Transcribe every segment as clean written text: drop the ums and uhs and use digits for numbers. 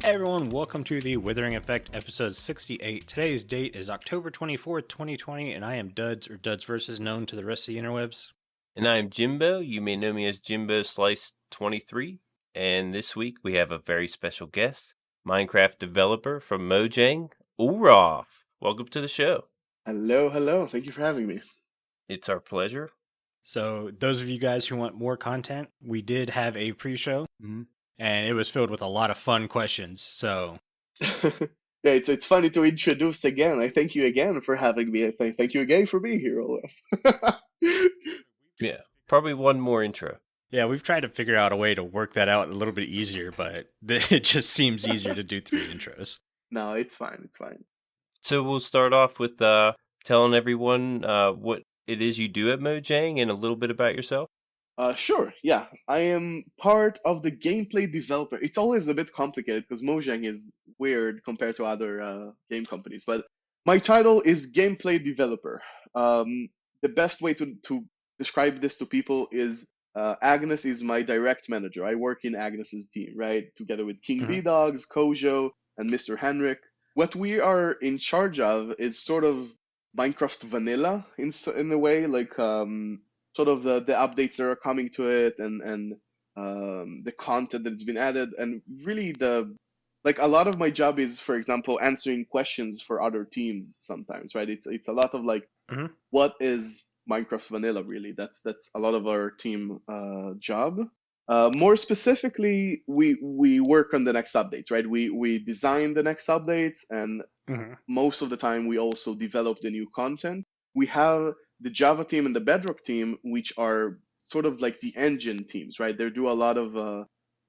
Hey everyone, welcome to the Withering Effect episode 68. Today's date is October 24th, 2020, and I am Duds, or Duds Versus, known to the rest of the interwebs. And I'm Jimbo. You may know me as Jimbo Slice 23. And this week we have a very special guest, Minecraft developer from Mojang, Ulraf. Welcome to the show. Hello. Thank you for having me. It's our pleasure. So, those of you guys who want more content, we did have a pre-show, and it was filled with a lot of fun questions. So, Yeah, it's funny to introduce again. I thank you again for having me. I thank you again for being here, Ulraf. Yeah, probably one more intro. yeah, we've tried to figure out a way to work that out a little bit easier, but it just seems easier to do 3 intros. No, it's fine. It's fine. So we'll start off with telling everyone what it is you do at Mojang and a little bit about yourself. Sure. Yeah, I am part of the gameplay developer. It's always a bit complicated because Mojang is weird compared to other game companies. But my title is gameplay developer. The best way to describe this to people is Agnes is my direct manager. I work in Agnes's team, right, together with King Mhm. B-Dogs, Kojo, and Mr. Henrik. What we are in charge of is sort of Minecraft vanilla in a way, like sort of the updates that are coming to it and the content that's been added, and really like a lot of my job is, for example, answering questions for other teams sometimes, right? It's a lot of like, Mhm. what is Minecraft vanilla really? That's a lot of our team job. More specifically, we work on the next updates, right? We design the next updates, and Mhm. most of the time we also develop the new content. We have the Java team and the Bedrock team, which are sort of like the engine teams, right? They do a lot of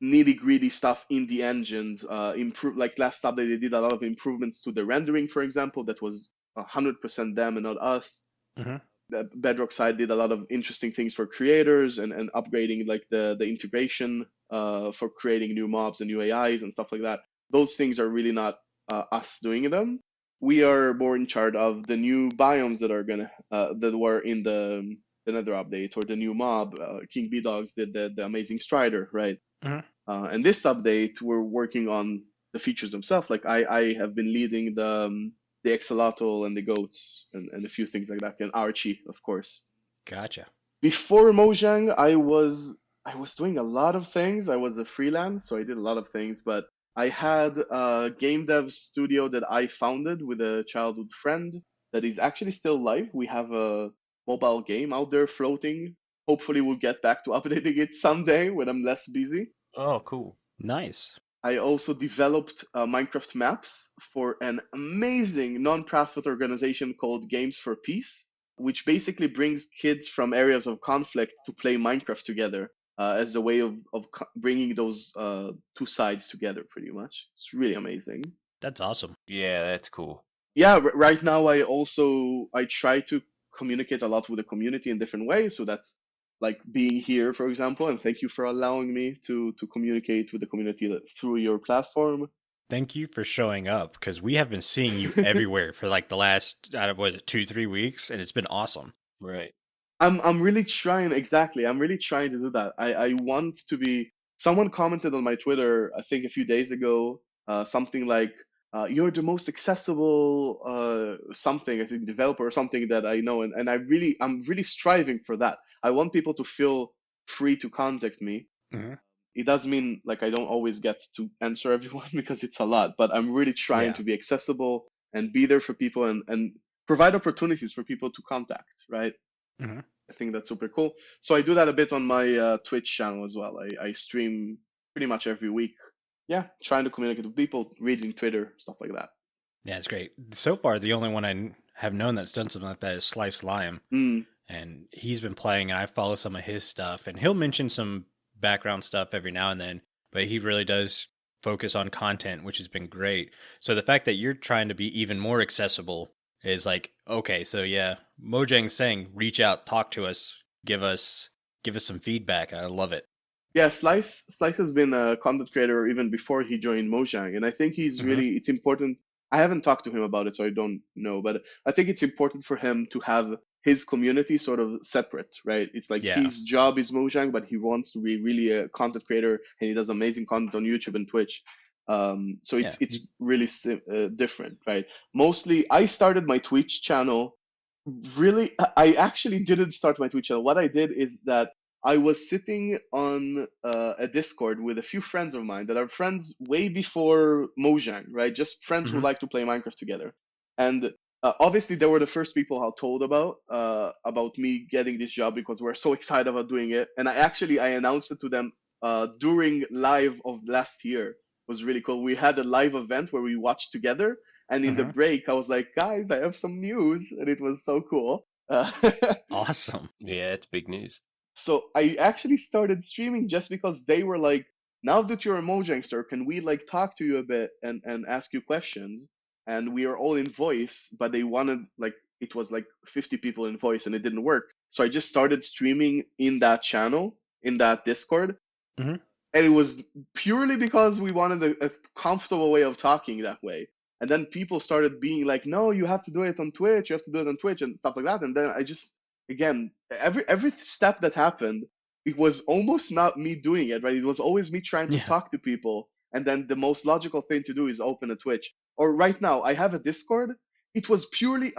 nitty gritty stuff in the engines. Improve, like last update, they did a lot of improvements to the rendering, for example. That was 100% them and not us. Mhm. The Bedrock side did a lot of interesting things for creators and upgrading like the integration for creating new mobs and new AIs and stuff like that. Those things are really not us doing them. We are more in charge of the new biomes that are gonna that were in the Nether update, or the new mob. King B-Dogs did the amazing Strider, right? Mhm. And this update, we're working on the features themselves. Like I have been leading the axolotl and the goats and a few things like that, and Archie, of course. Gotcha. Before Mojang, I was doing a lot of things. I was a freelance, so I did a lot of things, but I had a game dev studio that I founded with a childhood friend that is actually still live. We have a mobile game out there floating. Hopefully, we'll get back to updating it someday when I'm less busy. Oh, cool. Nice. I also developed Minecraft maps for an amazing non-profit organization called Games for Peace, which basically brings kids from areas of conflict to play Minecraft together as a way of bringing those two sides together, pretty much. It's really amazing. That's awesome. Yeah, that's cool. Yeah, right now I try to communicate a lot with the community in different ways. So that's like being here, for example, and thank you for allowing me to communicate with the community through your platform. Thank you for showing up, because we have been seeing you everywhere for like the last, I don't know, what, 2-3 weeks, and it's been awesome. Right. I'm really trying, exactly. I'm really trying to do that. I want to be. Someone commented on my Twitter, I think a few days ago, something like, "You're the most accessible something, I think, developer or something that I know," and I'm really striving for that. I want people to feel free to contact me. Mhm. It does mean like I don't always get to answer everyone because it's a lot, but I'm really trying Yeah. to be accessible and be there for people and provide opportunities for people to contact, right? Mhm. I think that's super cool. So I do that a bit on my Twitch channel as well. I stream pretty much every week. Yeah, trying to communicate with people, reading Twitter, stuff like that. Yeah, it's great. So far, the only one I have known that's done something like that is Slice Lime. Mm. And he's been playing, and I follow some of his stuff, and he'll mention some background stuff every now and then, but he really does focus on content, which has been great. So the fact that you're trying to be even more accessible is like, okay, so yeah, Mojang's saying reach out, talk to us, give us some feedback. I love it. Yeah, Slice has been a content creator even before he joined Mojang, and I think he's Mhm. really, it's important. I haven't talked to him about it, so I don't know, but I think it's important for him to have his community sort of separate, right? It's like Yeah. his job is Mojang, but he wants to be really a content creator, and he does amazing content on YouTube and Twitch. So Yeah. it's really different, right? Mostly, I started my Twitch channel. Really, I actually didn't start my Twitch channel. What I did is that I was sitting on a Discord with a few friends of mine that are friends way before Mojang, right? Just friends who Mhm. like to play Minecraft together. And obviously, they were the first people I told about me getting this job because we're so excited about doing it. And I announced it to them during live of last year. It was really cool. We had a live event where we watched together, and in the Mhm. break, I was like, guys, I have some news. And it was so cool. Awesome. Yeah, it's big news. So I actually started streaming just because they were like, now that you're a Mojangster, can we like talk to you a bit and ask you questions? And we are all in voice, but they wanted like, it was like 50 people in voice and it didn't work. So I just started streaming in that channel, in that Discord. Mhm. And it was purely because we wanted a comfortable way of talking that way. And then people started being like, no, you have to do it on Twitch, you have to do it on Twitch and stuff like that. And then I just, again, every step that happened, it was almost not me doing it, right? It was always me trying to Yeah. talk to people. And then the most logical thing to do is open a Twitch. Or right now, I have a Discord. It was purely,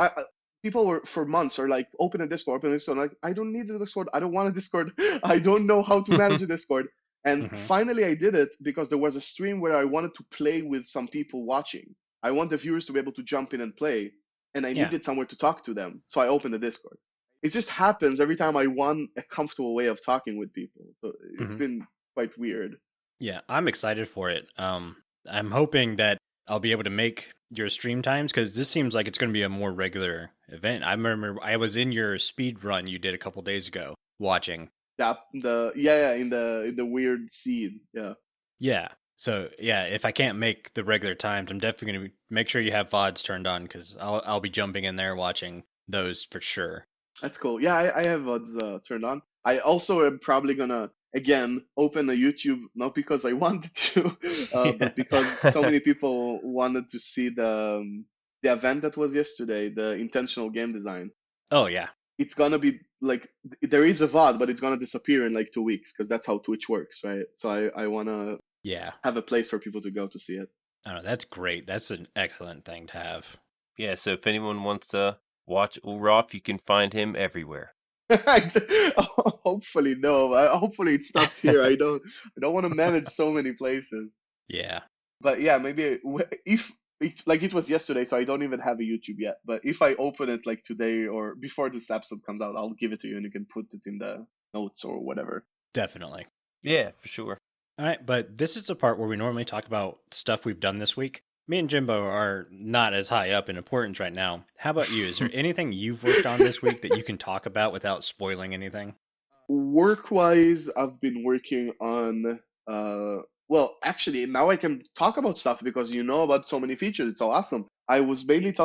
people were for months are like, open a Discord, open a Discord. I'm like, I don't need a Discord. I don't want a Discord. I don't know how to manage a Discord. And Mhm. finally, I did it because there was a stream where I wanted to play with some people watching. I want the viewers to be able to jump in and play, and I Yeah. needed somewhere to talk to them. So I opened the Discord. It just happens every time I want a comfortable way of talking with people. So it's Mhm. been quite weird. Yeah, I'm excited for it. I'm hoping that I'll be able to make your stream times because this seems like it's going to be a more regular event. I remember I was in your speed run you did a couple days ago watching. In the weird seed. Yeah. Yeah. So yeah, if I can't make the regular times, I'm definitely going to make sure you have VODs turned on because I'll be jumping in there watching those for sure. That's cool. Yeah, I have ads turned on. I also am probably gonna again open a YouTube, not because I wanted to, Yeah. but because so many people wanted to see the event that was yesterday, the intentional game design. Oh yeah. It's gonna be like there is a VOD, but it's gonna disappear in like 2 weeks because that's how Twitch works, right? So I wanna Yeah. have a place for people to go to see it. I don't know. That's great. That's an excellent thing to have. Yeah, so if anyone wants to watch Ulraf, you can find him everywhere. Hopefully, no. Hopefully, it stopped here. I don't want to manage so many places. Yeah. But yeah, maybe if it's like it was yesterday, so I don't even have a YouTube yet. But if I open it like today or before this episode comes out, I'll give it to you and you can put it in the notes or whatever. Definitely. Yeah, for sure. All right, but this is the part where we normally talk about stuff we've done this week. Me and Jimbo are not as high up in importance right now. How about you? Is there anything you've worked on this week that you can talk about without spoiling anything? Work-wise, I've been working on well, actually, now I can talk about stuff because you know about so many features. It's so awesome. I was mainly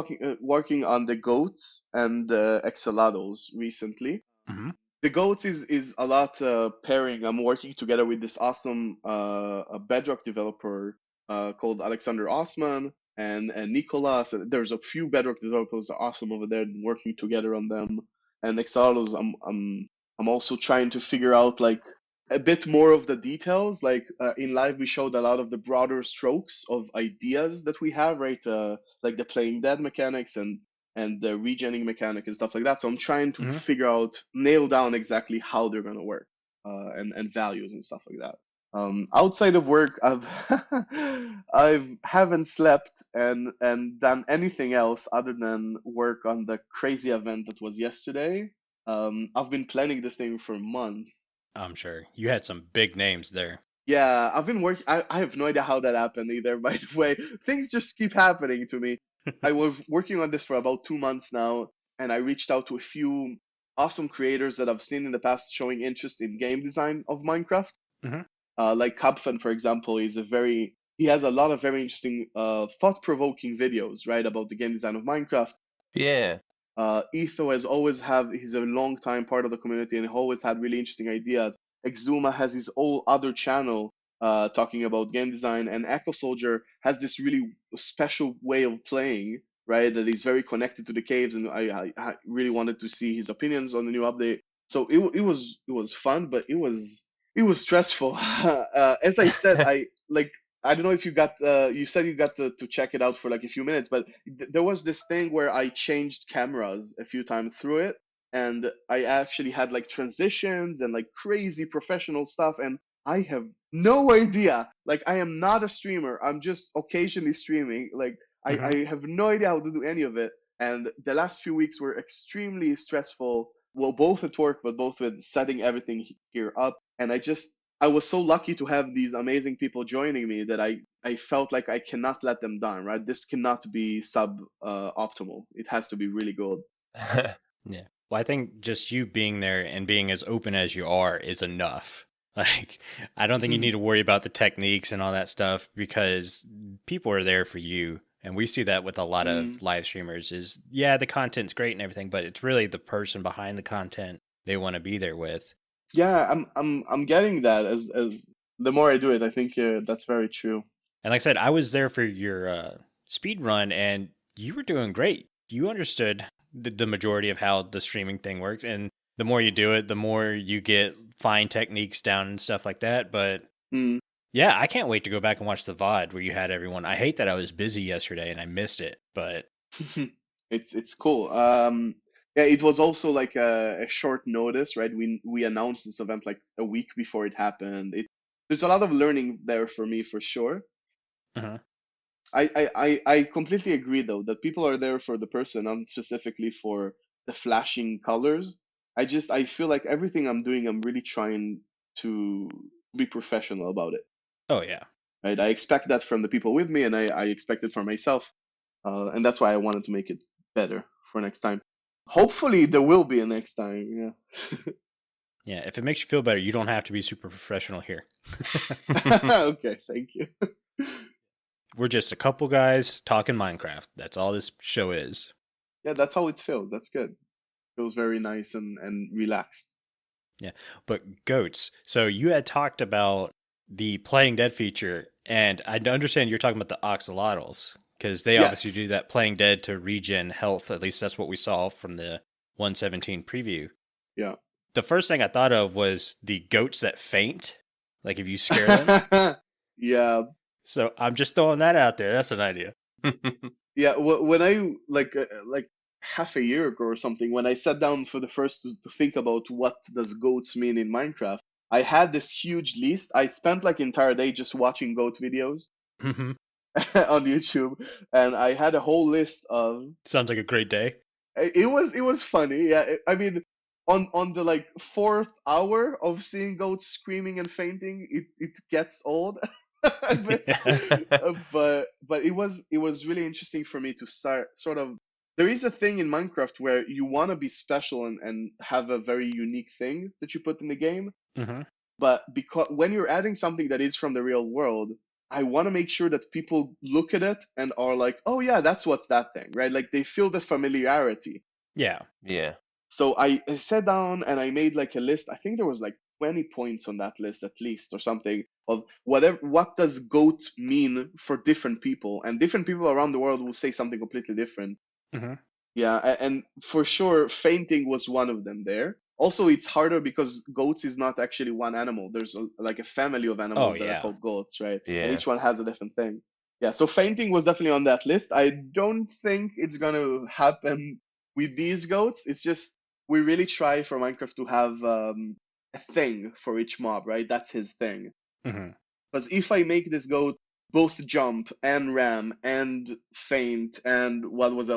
working on the goats and the exelados recently. Mm-hmm. The goats is a lot pairing. I'm working together with this awesome a Bedrock developer called Alexander Osman and Nicolas. And there's a few Bedrock developers that are awesome over there working together on them. And Exalados, I'm also trying to figure out like a bit more of the details. Like in live, we showed a lot of the broader strokes of ideas that we have, right? Like the playing dead mechanics and the regening mechanic and stuff like that. So I'm trying to Mm-hmm. figure out, nail down exactly how they're gonna work, and values and stuff like that. Outside of work, I've haven't slept and done anything else other than work on the crazy event that was yesterday. I've been planning this thing for months. I'm sure you had some big names there. Yeah, I've been working. I have no idea how that happened either. By the way, things just keep happening to me. I was working on this for about 2 months now, and I reached out to a few awesome creators that I've seen in the past showing interest in game design of Minecraft. Mm-hmm. Like Cubfan, for example, he has a lot of very interesting, thought-provoking videos, right, about the game design of Minecraft. Yeah. Etho he's a long time part of the community and always had really interesting ideas. Exuma has his whole other channel talking about game design, and Echo Soldier has this really special way of playing, right? That is very connected to the caves, and I really wanted to see his opinions on the new update. So it was fun, but it was stressful. As I said, I don't know if you got you said you got to check it out for like a few minutes, but there was this thing where I changed cameras a few times through it, and I actually had like transitions and like crazy professional stuff, and I have no idea. Like I am not a streamer. I'm just occasionally streaming. Like Hmm. I have no idea how to do any of it. And the last few weeks were extremely stressful. Well, both at work, but both with setting everything here up. And I was so lucky to have these amazing people joining me that I felt like I cannot let them down, right? This cannot be sub optimal. It has to be really good. Yeah. Well, I think just you being there and being as open as you are is enough. Like, I don't think you need to worry about the techniques and all that stuff because people are there for you. And we see that with a lot Mm. of live streamers is, yeah, the content's great and everything, but it's really the person behind the content they want to be there with. Yeah, I'm getting that as the more I do it, I think that's very true. And like I said, I was there for your speed run and you were doing great. You understood the majority of how the streaming thing works. And the more you do it, the more you get fine techniques down and stuff like that. But Mm. yeah, I can't wait to go back and watch the VOD where you had everyone. I hate that I was busy yesterday and I missed it, but It's cool. Yeah, it was also like a short notice, right? We announced this event like a week before it happened. There's a lot of learning there for me for sure. uh I completely agree though that people are there for the person, not specifically for the flashing colors. I feel like everything I'm doing, I'm really trying to be professional about it. oh yeah. Right? I expect that from the people with me, and I expect it from myself. And that's why I wanted to make it better for next time. Hopefully, there will be a next time. Yeah. Yeah, if it makes you feel better, you don't have to be super professional here. Okay, thank you. We're just a couple guys talking Minecraft. That's all this show is. Yeah, that's how it feels. That's good. Feels very nice and relaxed. Yeah, but goats. So you had talked about the playing dead feature, and I understand you're talking about the axolotls because they obviously do Yes. that playing dead to regen health. At least that's what we saw from the 117 preview. Yeah. The first thing I thought of was the goats that faint, like if you scare them. Yeah. So I'm just throwing that out there. That's an idea. Yeah. When I like half a year ago or something, when I sat down for the first to think about what does goats mean in Minecraft, I had this huge list. I spent like entire day just watching goat videos Hmm. on YouTube, and I had a whole list of. Sounds like a great day. It was funny. Yeah, I mean, on the like fourth hour of seeing goats screaming and fainting, it gets old. but but it was really interesting for me to start sort of. There is a thing in Minecraft where you want to be special and have a very unique thing that you put in the game, Hmm. but because when you're adding something that is from the real world, I want to make sure that people look at it and are like, oh yeah, that's what's that thing, right? Like they feel the familiarity. Yeah. Yeah. So I sat down and I made like a list. I think there was like 20 points on that list at least or something of what does goat mean for different people, and different people around the world will say something completely different. Hmm. Yeah, and for sure, fainting was one of them there. Also, it's harder because goats is not actually one animal. There's like a family of Oh animals that are yeah. called goats, right? And Yeah. each one has a different thing. Yeah, so fainting was definitely on that list. I don't think it's gonna happen with these goats. It's just we really try for Minecraft to have a thing for each mob, right? That's his thing. Hmm. Because if I make this goat both jump and ram and faint and what was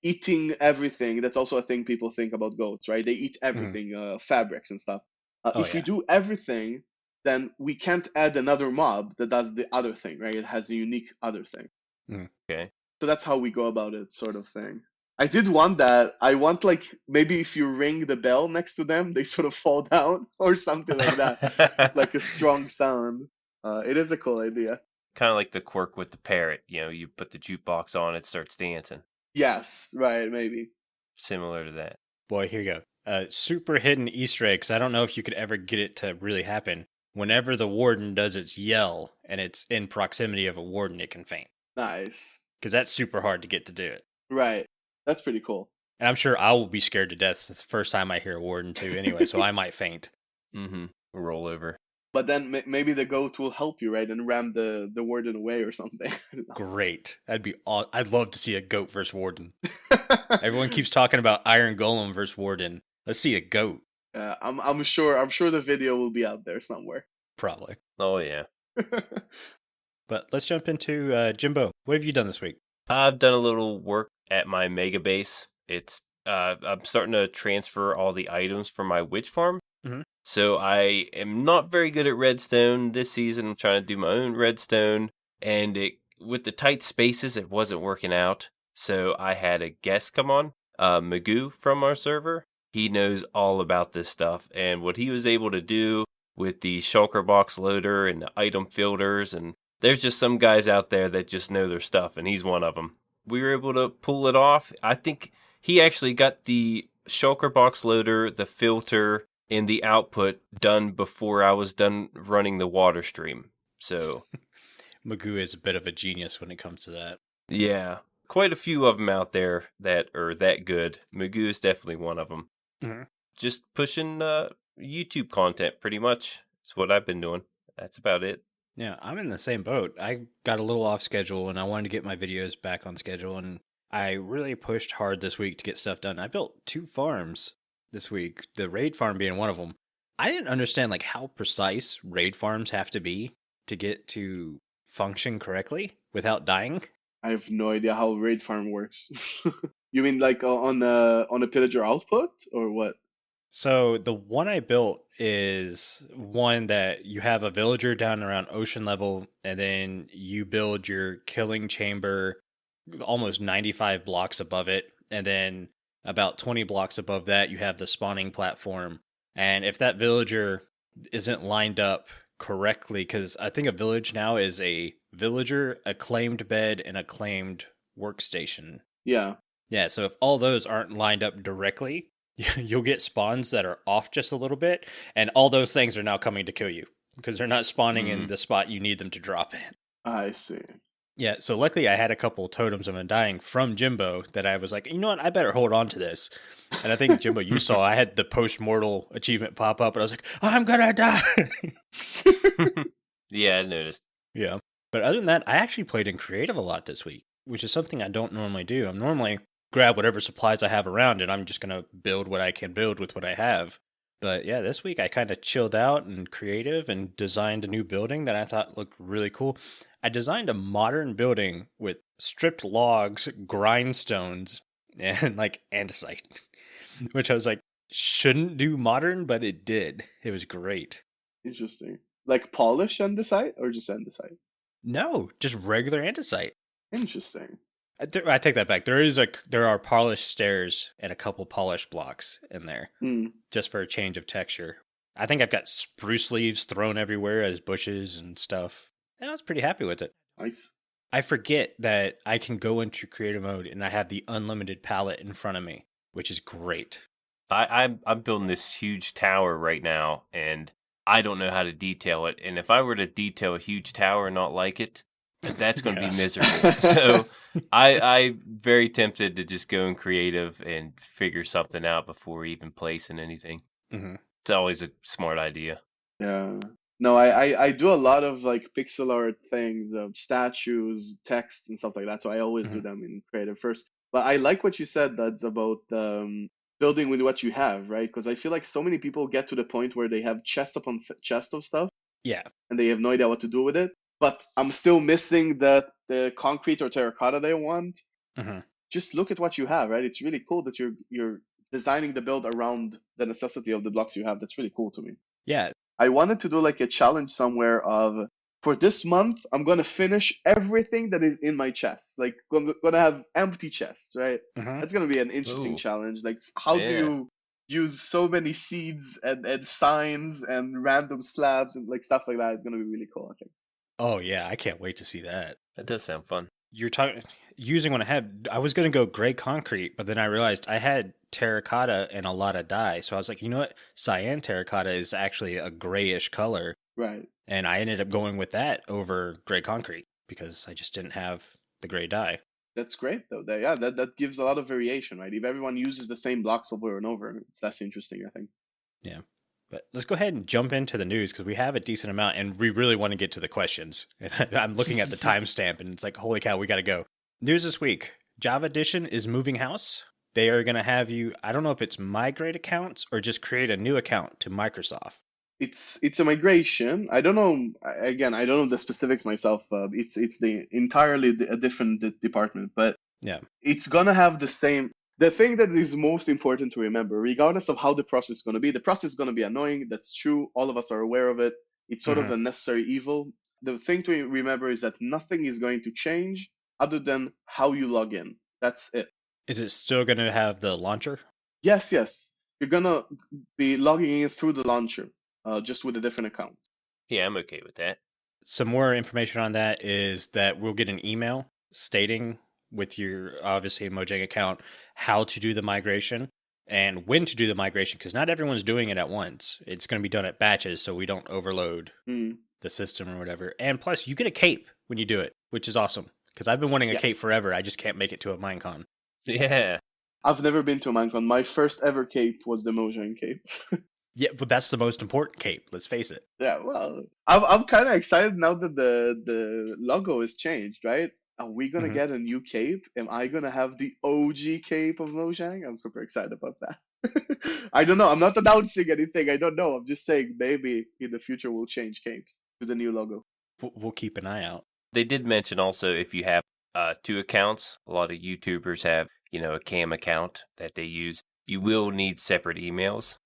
eating everything, that's also a thing people think about goats, right? They eat Hmm. everything, fabrics and stuff. Oh If we yeah. do everything, then we can't add another mob that does the other thing, right? It has a unique other thing. Mm. Okay. So that's how we go about it, sort of thing. I did want that. I want like maybe if you ring the bell next to them, they sort of fall down or something like that, like a strong sound. It is a cool idea. Kind of like the quirk with the parrot. You put the jukebox on, it starts dancing. Yes, right, maybe. Similar to that. Boy, here you go. Super hidden Easter eggs. I don't know if you could ever get it to really happen. Whenever the warden does its yell and it's in proximity of a warden, it can faint. Nice. Because that's super hard to get to do it. Right. That's pretty cool. And I'm sure I will be scared to death the first time I hear a warden too anyway, so I might faint. Mm-hmm. Roll over. But then maybe the goat will help you, right, and ram the warden away or something. I don't know. Great. I'd love to see a goat versus warden. Everyone keeps talking about Iron Golem versus warden. Let's see a goat. I'm sure the video will be out there somewhere. Probably. Oh, yeah. But let's jump into Jimbo. What have you done this week? I've done a little work at my mega base. It's I'm starting to transfer all the items from my witch farm. Mhm. So I am not very good at redstone this season. I'm trying to do my own redstone, and with the tight spaces, it wasn't working out. So I had a guest come on, Magoo from our server. He knows all about this stuff, and what he was able to do with the shulker box loader and the item filters, and there's just some guys out there that just know their stuff, and he's one of them. We were able to pull it off. I think he actually got the shulker box loader, the filter, and the output done before I was done running the water stream. So Magoo is a bit of a genius when it comes to that. yeah, quite a few of them out there that are that good. Magoo is definitely one of them. Mhm. Just pushing YouTube content, pretty much. That's what I've been doing. That's about it. Yeah, I'm in the same boat. I got a little off schedule and I wanted to get my videos back on schedule, and I really pushed hard this week to get stuff done. I built 2 farms this week, the raid farm being one of them. I didn't understand like how precise raid farms have to be to get to function correctly without dying. I have no idea how raid farm works. You mean like on a pillager output or what? So the one I built is one that you have a villager down around ocean level, and then you build your killing chamber almost 95 blocks above it, and then about 20 blocks above that you have the spawning platform. And if that villager isn't lined up correctly, because I think a village now is a villager, a claimed bed, and a claimed workstation. Yeah. Yeah, so if all those aren't lined up directly, you'll get spawns that are off just a little bit, and all those things are now coming to kill you because they're not spawning in the spot you need them to drop in. I see. Yeah, so luckily I had a couple totems of undying from Jimbo that I was like, you know what, I better hold on to this. And I think, Jimbo, you saw I had the post-mortal achievement pop up, and I was like, I'm gonna die! Yeah, I noticed. Yeah, but other than that, I actually played in creative a lot this week, which is something I don't normally do. I'm normally grab whatever supplies I have around, and I'm just going to build what I can build with what I have. But yeah, this week I kind of chilled out and creative and designed a new building that I thought looked really cool. I designed a modern building with stripped logs, grindstones, and like andesite, which I was like, shouldn't do modern, but it did. It was great. Interesting. Like polish andesite or just andesite? No, just regular andesite. Interesting. I take that back. There are polished stairs and a couple polished blocks in there, just for a change of texture. I think I've got spruce leaves thrown everywhere as bushes and stuff. And I was pretty happy with it. Nice. I forget that I can go into creative mode and I have the unlimited palette in front of me, which is great. I'm building this huge tower right now, and I don't know how to detail it. And if I were to detail a huge tower and not like it, that's going to be miserable. So I'm very tempted to just go in creative and figure something out before even placing anything. Mm-hmm. It's always a smart idea. Yeah. No, I do a lot of like pixel art things, statues, text, and stuff like that. So I always do them in creative first. But I like what you said, that's about building with what you have, right? Because I feel like so many people get to the point where they have chest upon chest of stuff. Yeah. And they have no idea what to do with it. But I'm still missing the concrete or terracotta they want. Mm-hmm. Just look at what you have, right? It's really cool that you're designing the build around the necessity of the blocks you have. That's really cool to me. Yeah. I wanted to do like a challenge somewhere of, for this month, I'm going to finish everything that is in my chest. Like, I'm going to have empty chests, right? Mm-hmm. That's going to be an interesting challenge. Like, how do Yeah. you use so many seeds and signs and random slabs and like stuff like that? It's going to be really cool, I think. Oh, yeah. I can't wait to see that. That does sound fun. You're talking using what I was going to go gray concrete, but then I realized I had terracotta and a lot of dye. So I was like, you know what? Cyan terracotta is actually a grayish color. Right. And I ended up going with that over gray concrete because I just didn't have the gray dye. That's great, though. That gives a lot of variation, right? If everyone uses the same blocks over and over, it's less interesting, I think. Yeah. But let's go ahead and jump into the news because we have a decent amount and we really want to get to the questions. I'm looking at the timestamp and it's like, holy cow, we got to go. News this week. Java Edition is moving house. They are going to have you, I don't know if it's migrate accounts or just create a new account to Microsoft. It's a migration. I don't know. Again, I don't know the specifics myself. It's a different department, but Yeah. it's gonna have the same. The thing that is most important to remember, regardless of how the process is gonna be, the process is gonna be annoying. That's true. All of us are aware of it. It's sort of a necessary evil. The thing to remember is that nothing is going to change other than how you log in. That's it. Is it still going to have the launcher? Yes. You're gonna be logging in through the launcher, just with a different account. Yeah, I'm okay with that. Some more information on that is that we'll get an email stating with your, obviously, Mojang account, how to do the migration and when to do the migration, because not everyone's doing it at once. It's going to be done at batches so we don't overload the system or whatever. And plus, you get a cape when you do it, which is awesome, because I've been wanting a cape forever. I just can't make it to a Minecon. Yeah. I've never been to a Minecon. My first ever cape was the Mojang cape. Yeah, but that's the most important cape. Let's face it. Yeah, well, I'm kind of excited now that the logo is changed, right? Are we gonna get a new cape? Am I gonna have the OG cape of Mojang? I'm super excited about that. I don't know. I'm not announcing anything. I don't know. I'm just saying maybe in the future we'll change capes to the new logo. We'll keep an eye out. They did mention also if you have 2 accounts, a lot of YouTubers have, a cam account that they use. You will need separate emails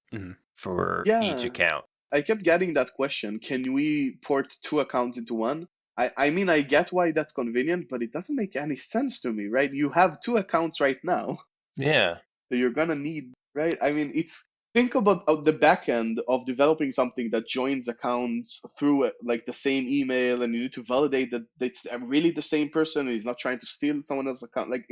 for each account. I kept getting that question. Can we port 2 accounts into one? I mean, I get why that's convenient, but it doesn't make any sense to me, right? You have 2 accounts right now. Yeah. So you're going to need, right? I mean, think about the back end of developing something that joins accounts through like the same email, and you need to validate that it's really the same person and he's not trying to steal someone else's account. Like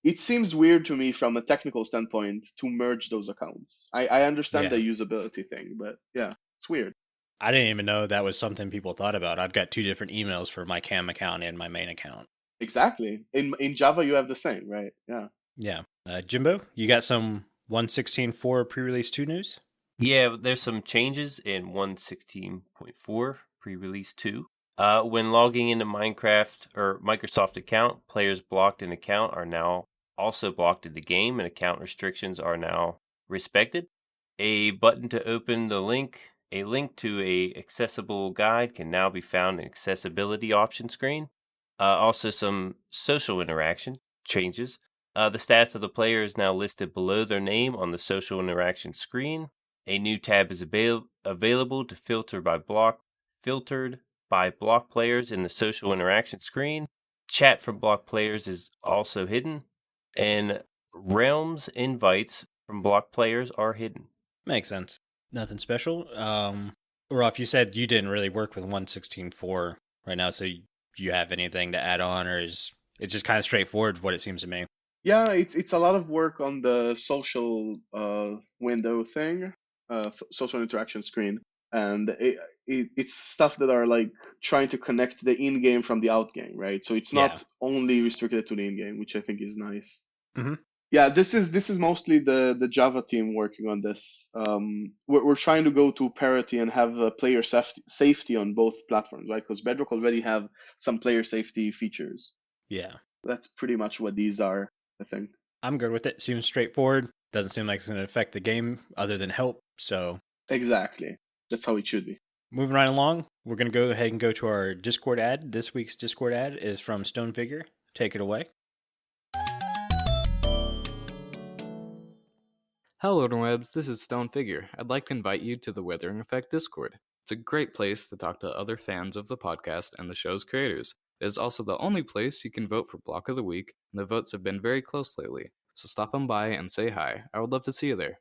it seems weird to me from a technical standpoint to merge those accounts. I understand the usability thing, but yeah, it's weird. I didn't even know that was something people thought about. I've got 2 different emails for my cam account and my main account. Exactly. In Java, you have the same, right? Yeah. Yeah. Jimbo, you got some 1.16.4 pre-release 2 news? Yeah, there's some changes in 1.16.4 pre-release 2. When logging into Minecraft or Microsoft account, players blocked in account are now also blocked in the game, and account restrictions are now respected. A button to open the link. A link to a accessible guide can now be found in accessibility option screen. Also some social interaction changes. The status of the player is now listed below their name on the social interaction screen. A new tab is available to filtered by block players in the social interaction screen. Chat from block players is also hidden. And realms invites from block players are hidden. Makes sense. Nothing special. Ulraf, you said you didn't really work with 1.16.4 right now, so you have anything to add on, or is it just kind of straightforward what it seems to me? Yeah, it's a lot of work on the social window thing, social interaction screen, and it's stuff that are like trying to connect the in-game from the out-game, right? So it's not only restricted to the in-game, which I think is nice. Yeah, this is mostly the Java team working on this. We're trying to go to parity and have player safety on both platforms, right? Because Bedrock already have some player safety features. Yeah. That's pretty much what these are, I think. I'm good with it. Seems straightforward. Doesn't seem like it's going to affect the game other than help, so... Exactly. That's how it should be. Moving right along, we're going to go ahead and go to our Discord ad. This week's Discord ad is from StoneFigure. Take it away. Hello, interwebs. This is StoneFigure. I'd like to invite you to the Withering Effect Discord. It's a great place to talk to other fans of the podcast and the show's creators. It is also the only place you can vote for Block of the Week, and the votes have been very close lately. So stop on by and say hi. I would love to see you there.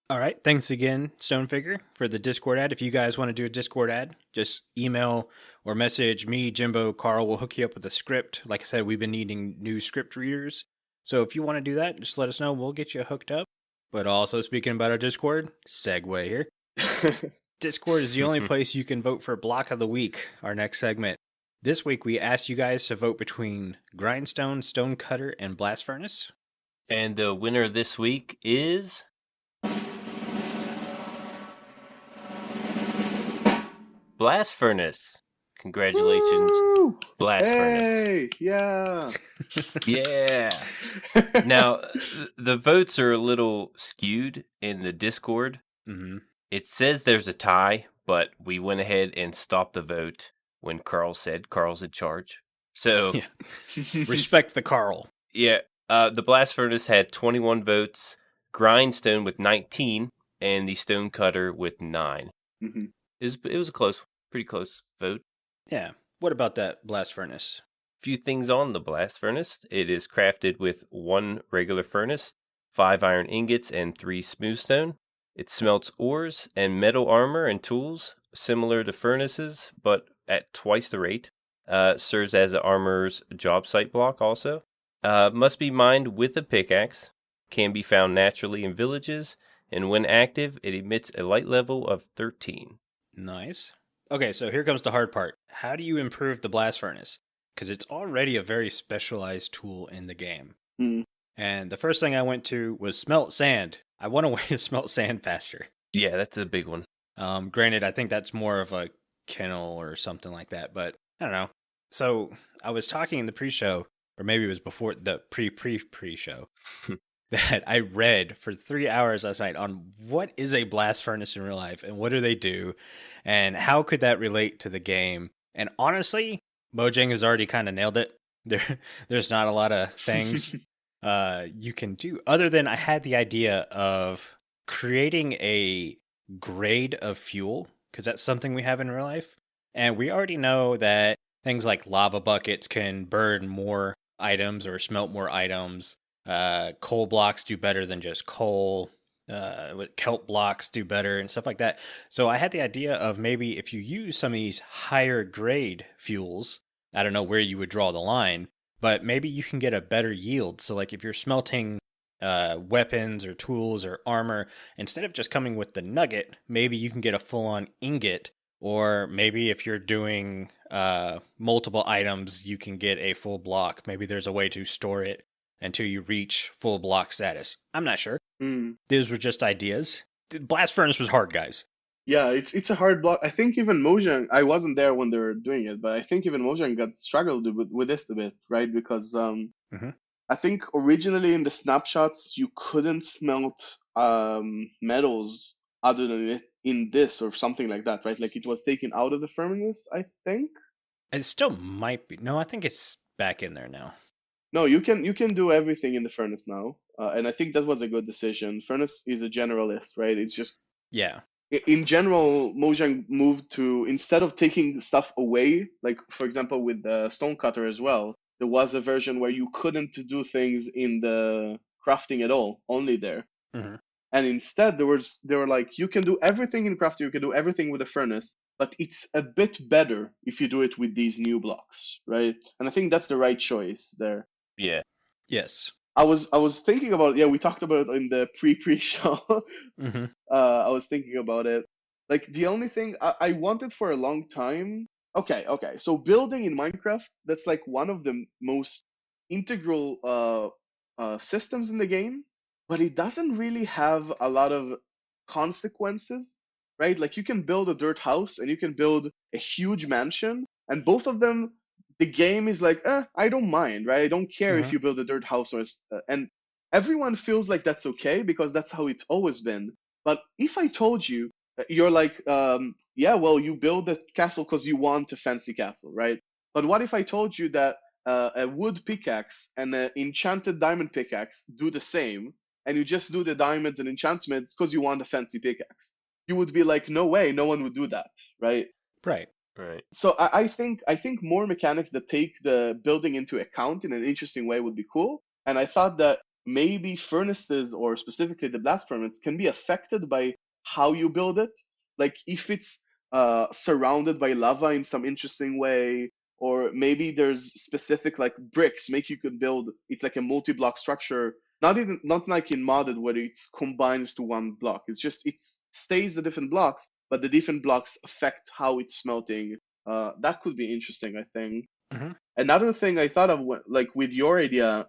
All right. Thanks again, StoneFigure, for the Discord ad. If you guys want to do a Discord ad, just email or message me, Jimbo, Carl. We'll hook you up with a script. Like I said, we've been needing new script readers. So if you want to do that, just let us know. We'll get you hooked up. But also, speaking about our Discord, segue here. Discord is the only place you can vote for Block of the Week, our next segment. This week, we asked you guys to vote between Grindstone, Stonecutter, and Blast Furnace. And the winner this week is Blast Furnace. Congratulations, Woo! Blast Furnace. Hey, yeah. Yeah. Now, the votes are a little skewed in the Discord. Mm-hmm. It says there's a tie, but we went ahead and stopped the vote when Carl said Carl's in charge. So, Yeah. Respect the Carl. yeah, the Blast Furnace had 21 votes, Grindstone with 19, and the Stonecutter with 9. Mhm. It was a pretty close vote. Yeah. What about that blast furnace? Few things on the blast furnace. It is crafted with 1 regular furnace, 5 iron ingots, and 3 smooth stone. It smelts ores and metal armor and tools, similar to furnaces, but at twice the rate. Serves as an armor's job site block also. Must be mined with a pickaxe. Can be found naturally in villages, and when active, it emits a light level of 13. Nice. Okay, so here comes the hard part. How do you improve the blast furnace? Because it's already a very specialized tool in the game. Mm. And the first thing I went to was smelt sand. I want a way to smelt sand faster. Yeah, that's a big one. Granted, I think that's more of a kennel or something like that, but I don't know. So I was talking in the pre-show, or maybe it was before the pre-show, that I read for 3 hours last night on what is a blast furnace in real life and what do they do and how could that relate to the game. And honestly, Mojang has already kind of nailed it. There's not a lot of things you can do other than I had the idea of creating a grade of fuel because that's something we have in real life. And we already know that things like lava buckets can burn more items or smelt more items. Coal blocks do better than just coal. Kelp blocks do better and stuff like that. So I had the idea of maybe if you use some of these higher grade fuels, I don't know where you would draw the line, but maybe you can get a better yield. So like if you're smelting weapons or tools or armor, instead of just coming with the nugget, maybe you can get a full-on ingot. Or maybe if you're doing multiple items, you can get a full block. Maybe there's a way to store it until you reach full block status. I'm not sure. Mm. These were just ideas. Blast Furnace was hard, guys. Yeah, it's a hard block. I think even Mojang, I wasn't there when they were doing it, but I think even Mojang got struggled with this a bit, right? Because I think originally in the snapshots you couldn't smelt metals other than it in this or something like that, right? Like it was taken out of the furnace, I think. It still might be. No, I think it's back in there now. No, you can do everything in the furnace now, and I think that was a good decision. Furnace is a generalist, right? It's just Yeah. in general, Mojang moved to instead of taking stuff away, like for example with the Stonecutter as well, there was a version where you couldn't do things in the crafting at all, only there. Mm-hmm. And instead, they were like, you can do everything in crafting, you can do everything with a furnace, but it's a bit better if you do it with these new blocks, right? And I think that's the right choice there. Yeah. Yes. I was thinking about we talked about it in the pre-show. Mm-hmm. I was thinking about it. Like the only thing I wanted for a long time. Okay. So building in Minecraft, that's like one of the most integral systems in the game, but it doesn't really have a lot of consequences, right? Like you can build a dirt house and you can build a huge mansion, and both of them, the game is like, I don't mind, right? I don't care if you build a dirt house and everyone feels like that's okay because that's how it's always been. But if I told you, you're like, yeah, well, you build a castle because you want a fancy castle, right? But what if I told you that a wood pickaxe and an enchanted diamond pickaxe do the same, and you just do the diamonds and enchantments because you want a fancy pickaxe? You would be like, no way, no one would do that, right? Right. Right. So I think more mechanics that take the building into account in an interesting way would be cool. And I thought that maybe furnaces, or specifically the blast furnace, can be affected by how you build it. Like if it's surrounded by lava in some interesting way, or maybe there's specific like bricks make you could build. It's like a multi-block structure. Not like in modded where it combines to one block. It's just it stays the different blocks, but the different blocks affect how it's smelting. That could be interesting, I think. Mm-hmm. Another thing I thought of, like with your idea,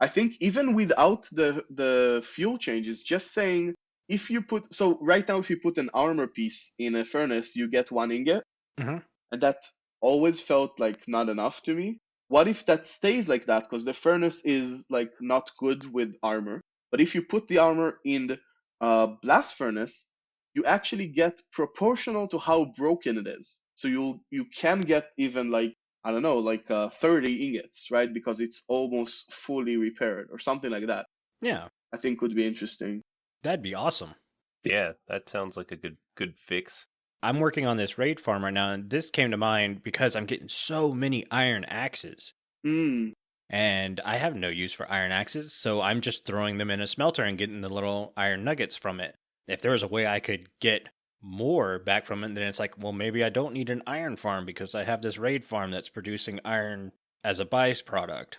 I think even without the fuel changes, just saying if you put, so right now if you put an armor piece in a furnace, you get 1 ingot, Mm-hmm. and that always felt like not enough to me. What if that stays like that? Because the furnace is like not good with armor. But if you put the armor in the blast furnace, you actually get proportional to how broken it is. So you can get even like, I don't know, like 30 ingots, right? Because it's almost fully repaired or something like that. Yeah, I think would be interesting. that'd be awesome. Yeah, that sounds like a good fix. I'm working on this raid farm right now, and this came to mind because I'm getting so many iron axes. Mm, And I have no use for iron axes, so I'm just throwing them in a smelter and getting the little iron nuggets from it. If there was a way I could get more back from it, then it's like, well, maybe I don't need an iron farm because I have this raid farm that's producing iron as a byproduct.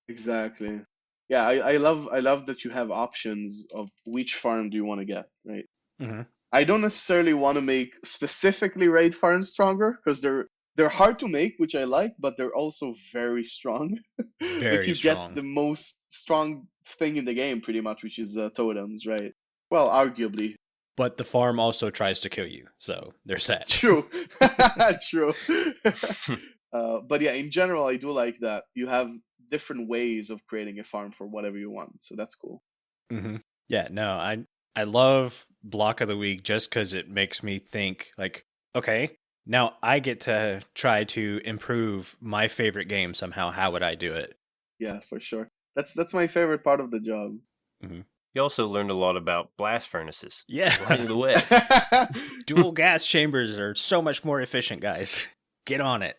exactly. Yeah, I love that you have options of which farm do you want to get, right? Mm-hmm. I don't necessarily want to make specifically raid farms stronger because they're hard to make, which I like, but they're also very strong. Like Very you strong. get the most strong thing in the game, pretty much, which is totems, right? Well, arguably. But the farm also tries to kill you, so there's that. True. True. But yeah, in general, I do like that you have different ways of creating a farm for whatever you want. So that's cool. Mm-hmm. Yeah, no, I love Block of the Week just because it makes me think like, okay, now I get to try to improve my favorite game somehow. How would I do it? Yeah, for sure. That's my favorite part of the job. Mm-hmm. You also learned a lot about blast furnaces. Yeah. Lighting the way. Dual gas chambers are so much more efficient, guys. Get on it.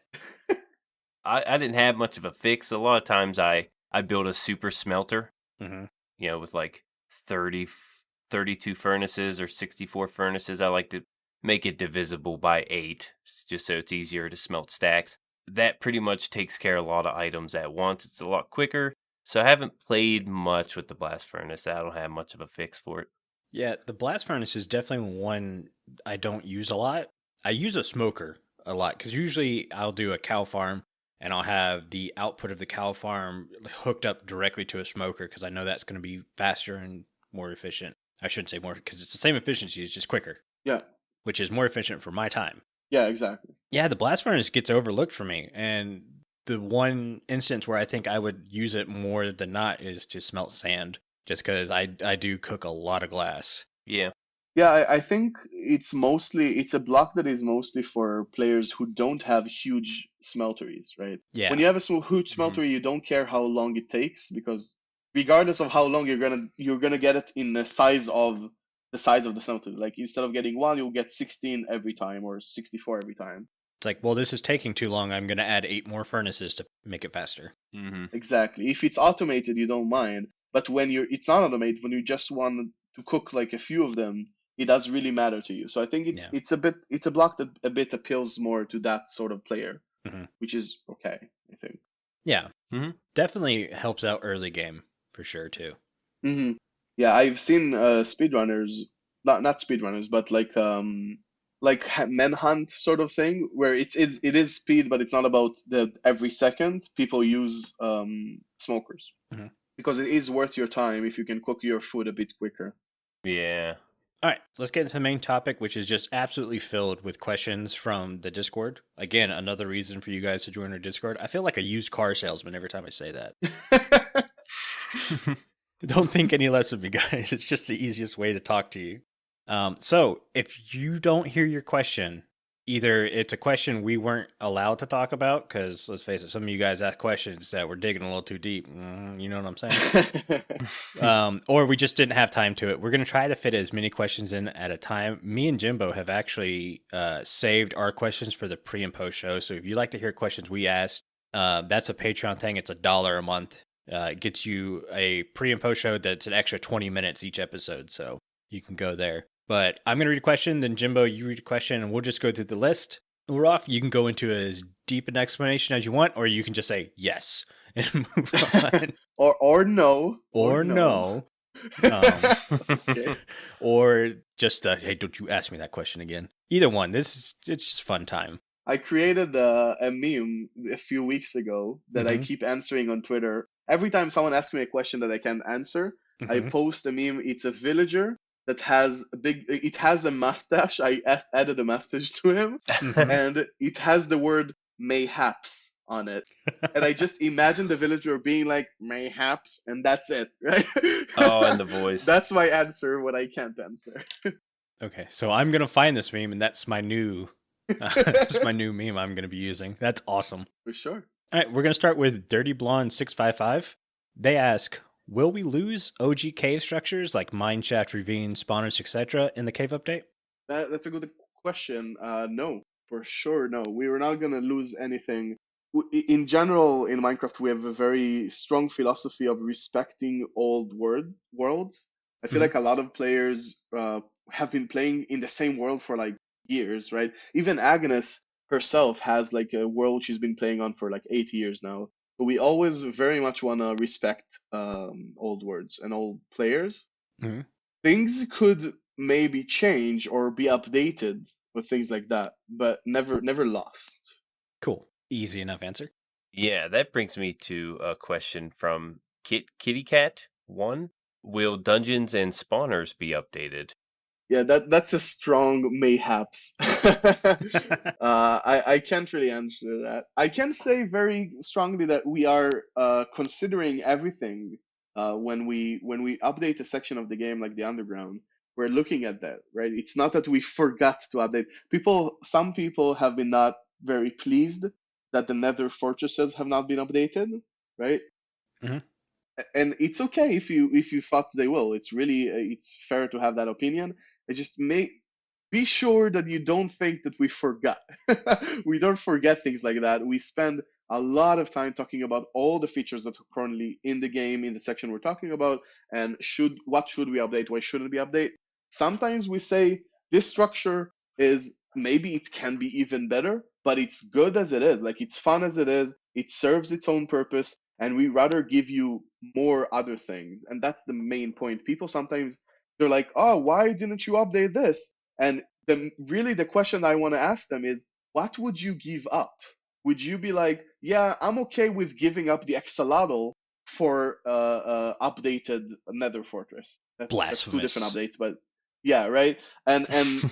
I didn't have much of a fix. A lot of times I build a super smelter, Mm-hmm. with like 32 furnaces or 64 furnaces. I like to make it divisible by 8, just so it's easier to smelt stacks. That pretty much takes care of a lot of items at once. It's a lot quicker. So I haven't played much with the blast furnace. I don't have much of a fix for it. Yeah, the blast furnace is definitely one I don't use a lot. I use a smoker a lot because usually I'll do a cow farm and I'll have the output of the cow farm hooked up directly to a smoker because I know that's going to be faster and more efficient. I shouldn't say more because it's the same efficiency, it's just quicker. Yeah. Which is more efficient for my time. Yeah, exactly. Yeah, the blast furnace gets overlooked for me. And the one instance where I think I would use it more than not is to smelt sand, just because I do cook a lot of glass. Yeah. Yeah, I think it's a block that is mostly for players who don't have huge smelteries, right? Yeah. When you have a huge smeltery, you don't care how long it takes because regardless of how long you're gonna get it in the size of the smeltery. Like instead of getting 1, you'll get 16 every time or 64 every time. It's like, well, this is taking too long. I'm going to add 8 more furnaces to make it faster. Mm-hmm. Exactly. If it's automated, you don't mind. But when it's not automated, when you just want to cook like a few of them, it does really matter to you. So I think it's a block that a bit appeals more to that sort of player, Mm-hmm. which is okay, I think. Yeah. Mm-hmm. Definitely helps out early game for sure too. Mm-hmm. Yeah, I've seen speedrunners, not speedrunners, but like manhunt sort of thing where it is speed, but it's not about the every second. People use smokers Mhm. because it is worth your time if you can cook your food a bit quicker. Yeah. All right, let's get into the main topic, which is just absolutely filled with questions from the Discord. Again, another reason for you guys to join our Discord. I feel like a used car salesman every time I say that. Don't think any less of me, guys. It's just the easiest way to talk to you. So if you don't hear your question, either it's a question we weren't allowed to talk about, because let's face it, some of you guys ask questions that were digging a little too deep. You know what I'm saying? Or we just didn't have time to it. We're going to try to fit as many questions in at a time. Me and Jimbo have actually saved our questions for the pre and post show. So if you like to hear questions we asked, that's a Patreon thing. It's $1 a month. It gets you a pre and post show that's an extra 20 minutes each episode. So you can go there. But I'm going to read a question, then Jimbo, you read a question, and we'll just go through the list. Ulraf, you can go into as deep an explanation as you want, or you can just say yes and move on. or no. Or no. Okay. Or just, hey, don't you ask me that question again. Either one. It's just fun time. I created a meme a few weeks ago that I keep answering on Twitter. every time someone asks me a question that I can't answer, I post a meme. It's a villager that has it has a mustache. Added a mustache to him, and it has the word mayhaps on it. And I just imagine the villager being like, mayhaps, and that's it, right? Oh, and the voice. That's my answer when I can't answer. Okay, so I'm going to find this meme, and that's my new that's my new meme I'm going to be using. That's awesome. For sure. All right, we're going to start with Dirty Blonde 655. They ask, will we lose OG cave structures like mineshaft, ravines, spawners, etc. in the cave update? That's a good question. No, for sure, no. We were not going to lose anything. In general, in Minecraft, we have a very strong philosophy of respecting old worlds. I feel like a lot of players have been playing in the same world for like years, right? Even Agnes herself has like a world she's been playing on for like 8 years now. But we always very much want to respect old worlds and old players. Things could maybe change or be updated with things like that, but never lost. Cool. Easy enough answer. Yeah, that brings me to a question from Kitty Cat 1. Will dungeons and spawners be updated? Yeah, that's a strong mayhaps. I can't really answer that. I can say very strongly that we are considering everything when we update a section of the game like the underground. We're looking at that, right? It's not that we forgot to update. Some people have been not very pleased that the Nether fortresses have not been updated, right? And it's okay if you thought they will. It's really it's fair to have that opinion. It just be sure that you don't think that we forgot. We don't forget things like that. We spend a lot of time talking about all the features that are currently in the game in the section we're talking about, and what should we update, why shouldn't we update. Sometimes we say this structure is maybe it can be even better, but it's good as it is. Like it's fun as it is. It serves its own purpose, and we rather give you more other things. And that's the main point. People sometimes they're like, oh, why didn't you update this? And the question I want to ask them is, what would you give up? Would you be like, yeah, I'm okay with giving up the axolotl for updated Nether Fortress? That's two different updates, but yeah, right. And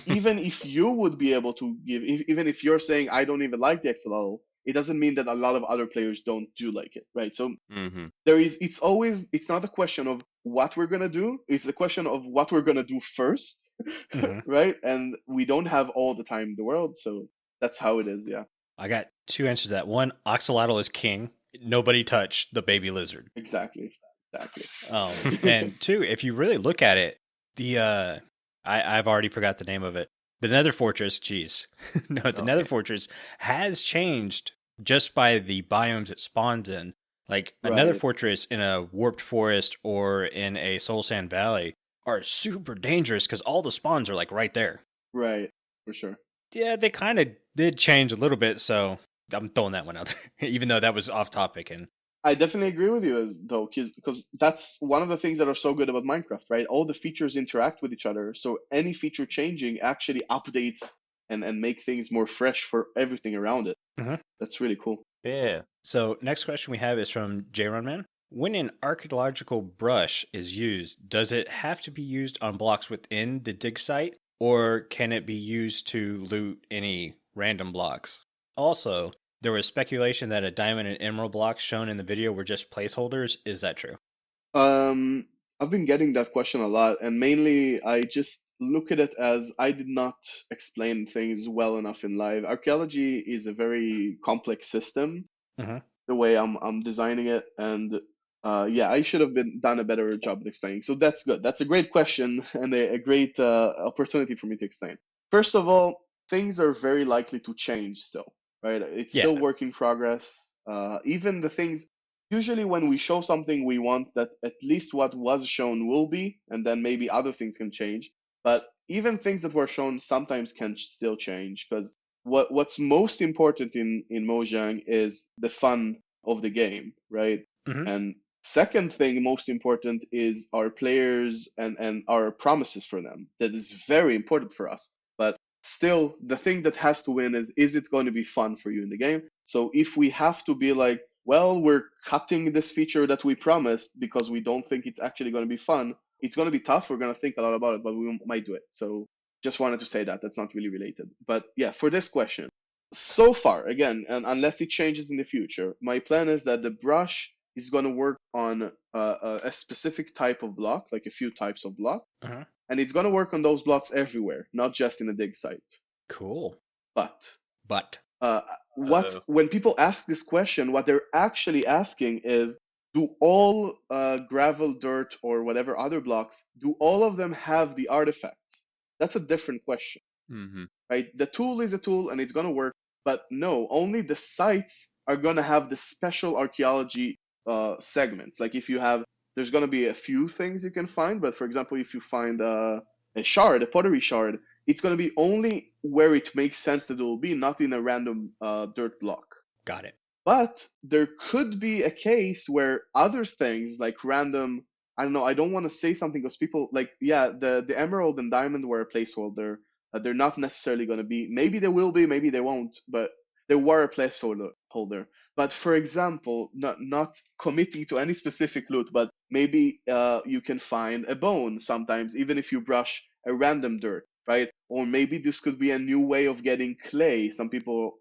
even if you would be able to give, even if you're saying I don't even like the axolotl, it doesn't mean that a lot of other players don't do like it, right? So it's not a question of what we're gonna do, it's a question of what we're gonna do first, right? And we don't have all the time in the world, so that's how it is. Yeah, I got two answers to that. One, axolotl is king. Nobody touched the baby lizard. Exactly. And two, if you really look at it, I've already forgot the name of it. The Nether Fortress, Nether Fortress has changed just by the biomes it spawns in. Like a Nether Fortress in a warped forest or in a soul sand valley are super dangerous because all the spawns are like right there. Right, for sure. Yeah, they kind of did change a little bit, so I'm throwing that one out there, even though that was off topic. And I definitely agree with you, though, because that's one of the things that are so good about Minecraft, right? All the features interact with each other, so any feature changing actually updates and make things more fresh for everything around it. That's really cool. Yeah. So next question we have is from JRunman. When an archaeological brush is used, does it have to be used on blocks within the dig site, or can it be used to loot any random blocks? Also, there was speculation that a diamond and emerald blocks shown in the video were just placeholders. Is that true? I've been getting that question a lot, and mainly I just look at it as I did not explain things well enough in live. Archaeology is a very complex system, the way I'm designing it, and I should have done a better job at explaining. So that's good. That's a great question and a great opportunity for me to explain. First of all, things are very likely to change still, right? It's still work in progress. Even the things, usually when we show something, we want that at least what was shown will be, and then maybe other things can change. But even things that were shown sometimes can still change, because what's most important in Mojang is the fun of the game, right? And second thing most important is our players and our promises for them. That is very important for us. But still, the thing that has to win is it going to be fun for you in the game? So if we have to be like, well, we're cutting this feature that we promised because we don't think it's actually going to be fun. It's going to be tough. We're going to think a lot about it, but we might do it. So just wanted to say that. That's not really related. But yeah, for this question, so far, again, and unless it changes in the future, my plan is that the brush is going to work on a specific type of block, like a few types of block, Uh-huh. and it's going to work on those blocks everywhere, not just in a dig site. Cool. But Uh, when people ask this question, what they're actually asking is, do all gravel, dirt, or whatever other blocks, do all of them have the artifacts? That's a different question, right? The tool is a tool and it's going to work, but no, only the sites are going to have the special archaeology segments. Like if you have, there's going to be a few things you can find, but for example, if you find a shard, a pottery shard, it's going to be only where it makes sense that it will be, not in a random dirt block. Got it. But there could be a case where other things like random, I don't know, I don't want to say something because people like, yeah, the emerald and diamond were a placeholder. They're not necessarily going to be, maybe they will be, maybe they won't, but they were a placeholder. But for example, not committing to any specific loot, but maybe you can find a bone sometimes, even if you brush a random dirt, right? Or maybe this could be a new way of getting clay. Some people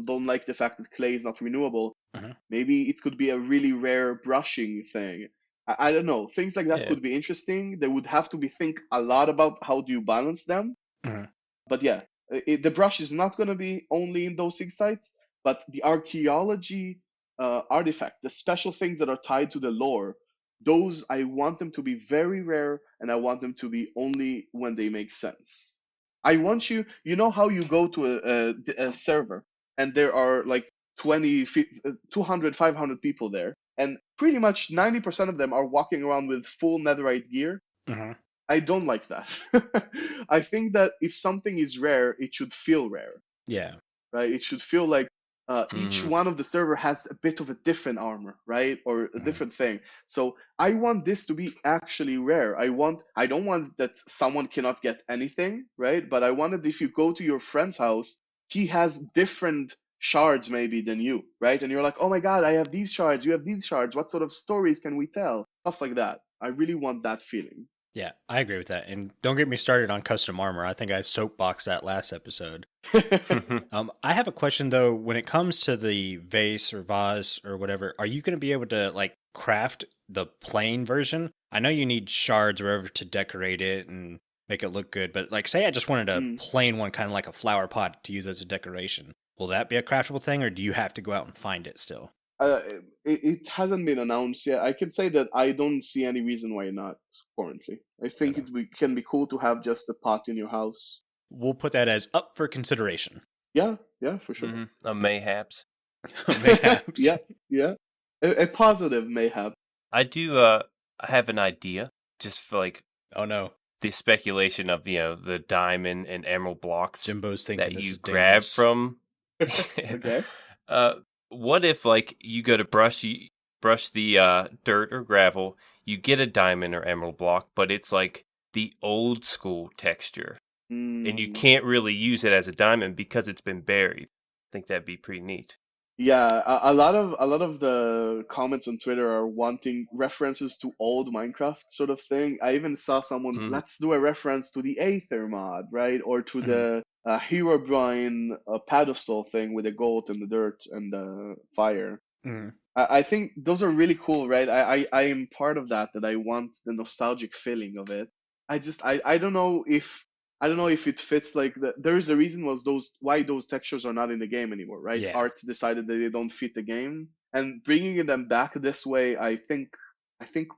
don't like the fact that clay is not renewable. Uh-huh. Maybe it could be a really rare brushing thing. I don't know. Things like that Yeah. could be interesting. They would have to be think a lot about how do you balance them. Uh-huh. But yeah, the brush is not going to be only in those 6 sites, but the archaeology artifacts, the special things that are tied to the lore, those I want them to be very rare, and I want them to be only when they make sense. I want you know how you go to a server and there are like 200, 500 people there, and pretty much 90% of them are walking around with full netherite gear. Uh-huh. I don't like that. I think that if something is rare, it should feel rare, Yeah. right? It should feel like each one of the server has a bit of a different armor, right? Or a different thing. So I want this to be actually rare. I don't want that someone cannot get anything, right? But I wanted if you go to your friend's house, he has different shards maybe than you, right? And you're like, oh my God, I have these shards, you have these shards. What sort of stories can we tell? Stuff like that. I really want that feeling. Yeah, I agree with that. And don't get me started on custom armor. I think I soapboxed that last episode. I have a question though. When it comes to the vase or vase or whatever, are you going to be able to like craft the plain version? I know you need shards or whatever to decorate it and make it look good, but like say I just wanted a plain one, kind of like a flower pot to use as a decoration. Will that be a craftable thing, or do you have to go out and find it still? It hasn't been announced yet. I can say that I don't see any reason why not currently. I think can be cool to have just a pot in your house. We'll put that as up for consideration. Yeah, for sure. Mayhaps. Mayhaps. Yeah. A positive mayhap. I do have an idea, just for like, oh no, the speculation of the diamond and emerald blocks Jimbo's thinking that this you is grab dangerous. from. Okay. What if like you go to brush the dirt or gravel, you get a diamond or emerald block, but it's like the old school texture, and you can't really use it as a diamond because it's been buried. I think that'd be pretty neat. Yeah, a lot of the comments on Twitter are wanting references to old Minecraft sort of thing. I even saw someone, let's do a reference to the Aether mod, right? Or to the Herobrine pedestal thing with the gold and the dirt and the fire. I think those are really cool, right? I am part of that I want the nostalgic feeling of it. I don't know if it fits like there is a reason why those textures are not in the game anymore, right? Yeah. Art decided that they don't fit the game, and bringing them back this way, I think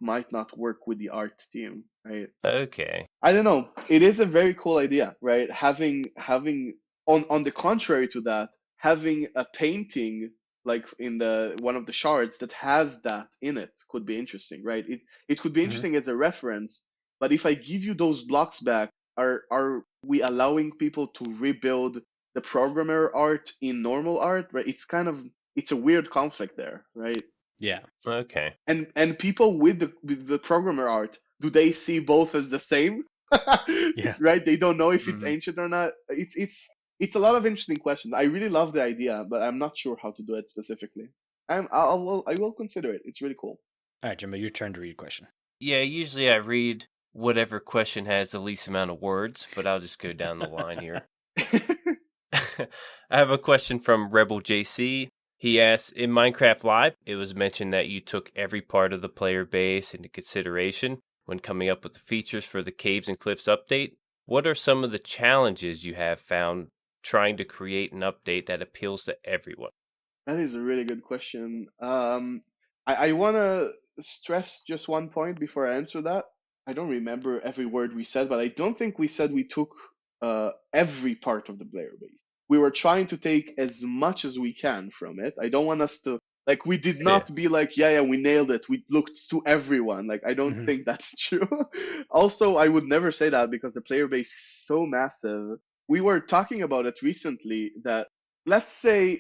might not work with the art team, right? Okay. I don't know. It is a very cool idea, right? Having on the contrary to that, having a painting like in one of the shards that has that in it could be interesting, right? It could be interesting as a reference, but if I give you those blocks back, are we allowing people to rebuild the programmer art in normal art, right? It's a weird conflict there, right? Yeah. Okay. And people with the programmer art, do they see both as the same? Yeah. Right? They don't know if it's ancient or not. It's a lot of interesting questions. I really love the idea, but I'm not sure how to do it specifically. I will consider it. It's really cool. All right, Jimbo, your turn to read a question. Yeah, usually I read whatever question has the least amount of words, but I'll just go down the line here. I have a question from Rebel JC. He asks, in Minecraft Live, it was mentioned that you took every part of the player base into consideration when coming up with the features for the Caves and Cliffs update. What are some of the challenges you have found trying to create an update that appeals to everyone? That is a really good question. I want to stress just one point before I answer that. I don't remember every word we said, but I don't think we said we took every part of the player base. We were trying to take as much as we can from it. I don't want us to, like, we did not be like, yeah, we nailed it. We looked to everyone. Like, I don't think that's true. Also, I would never say that because the player base is so massive. We were talking about it recently that let's say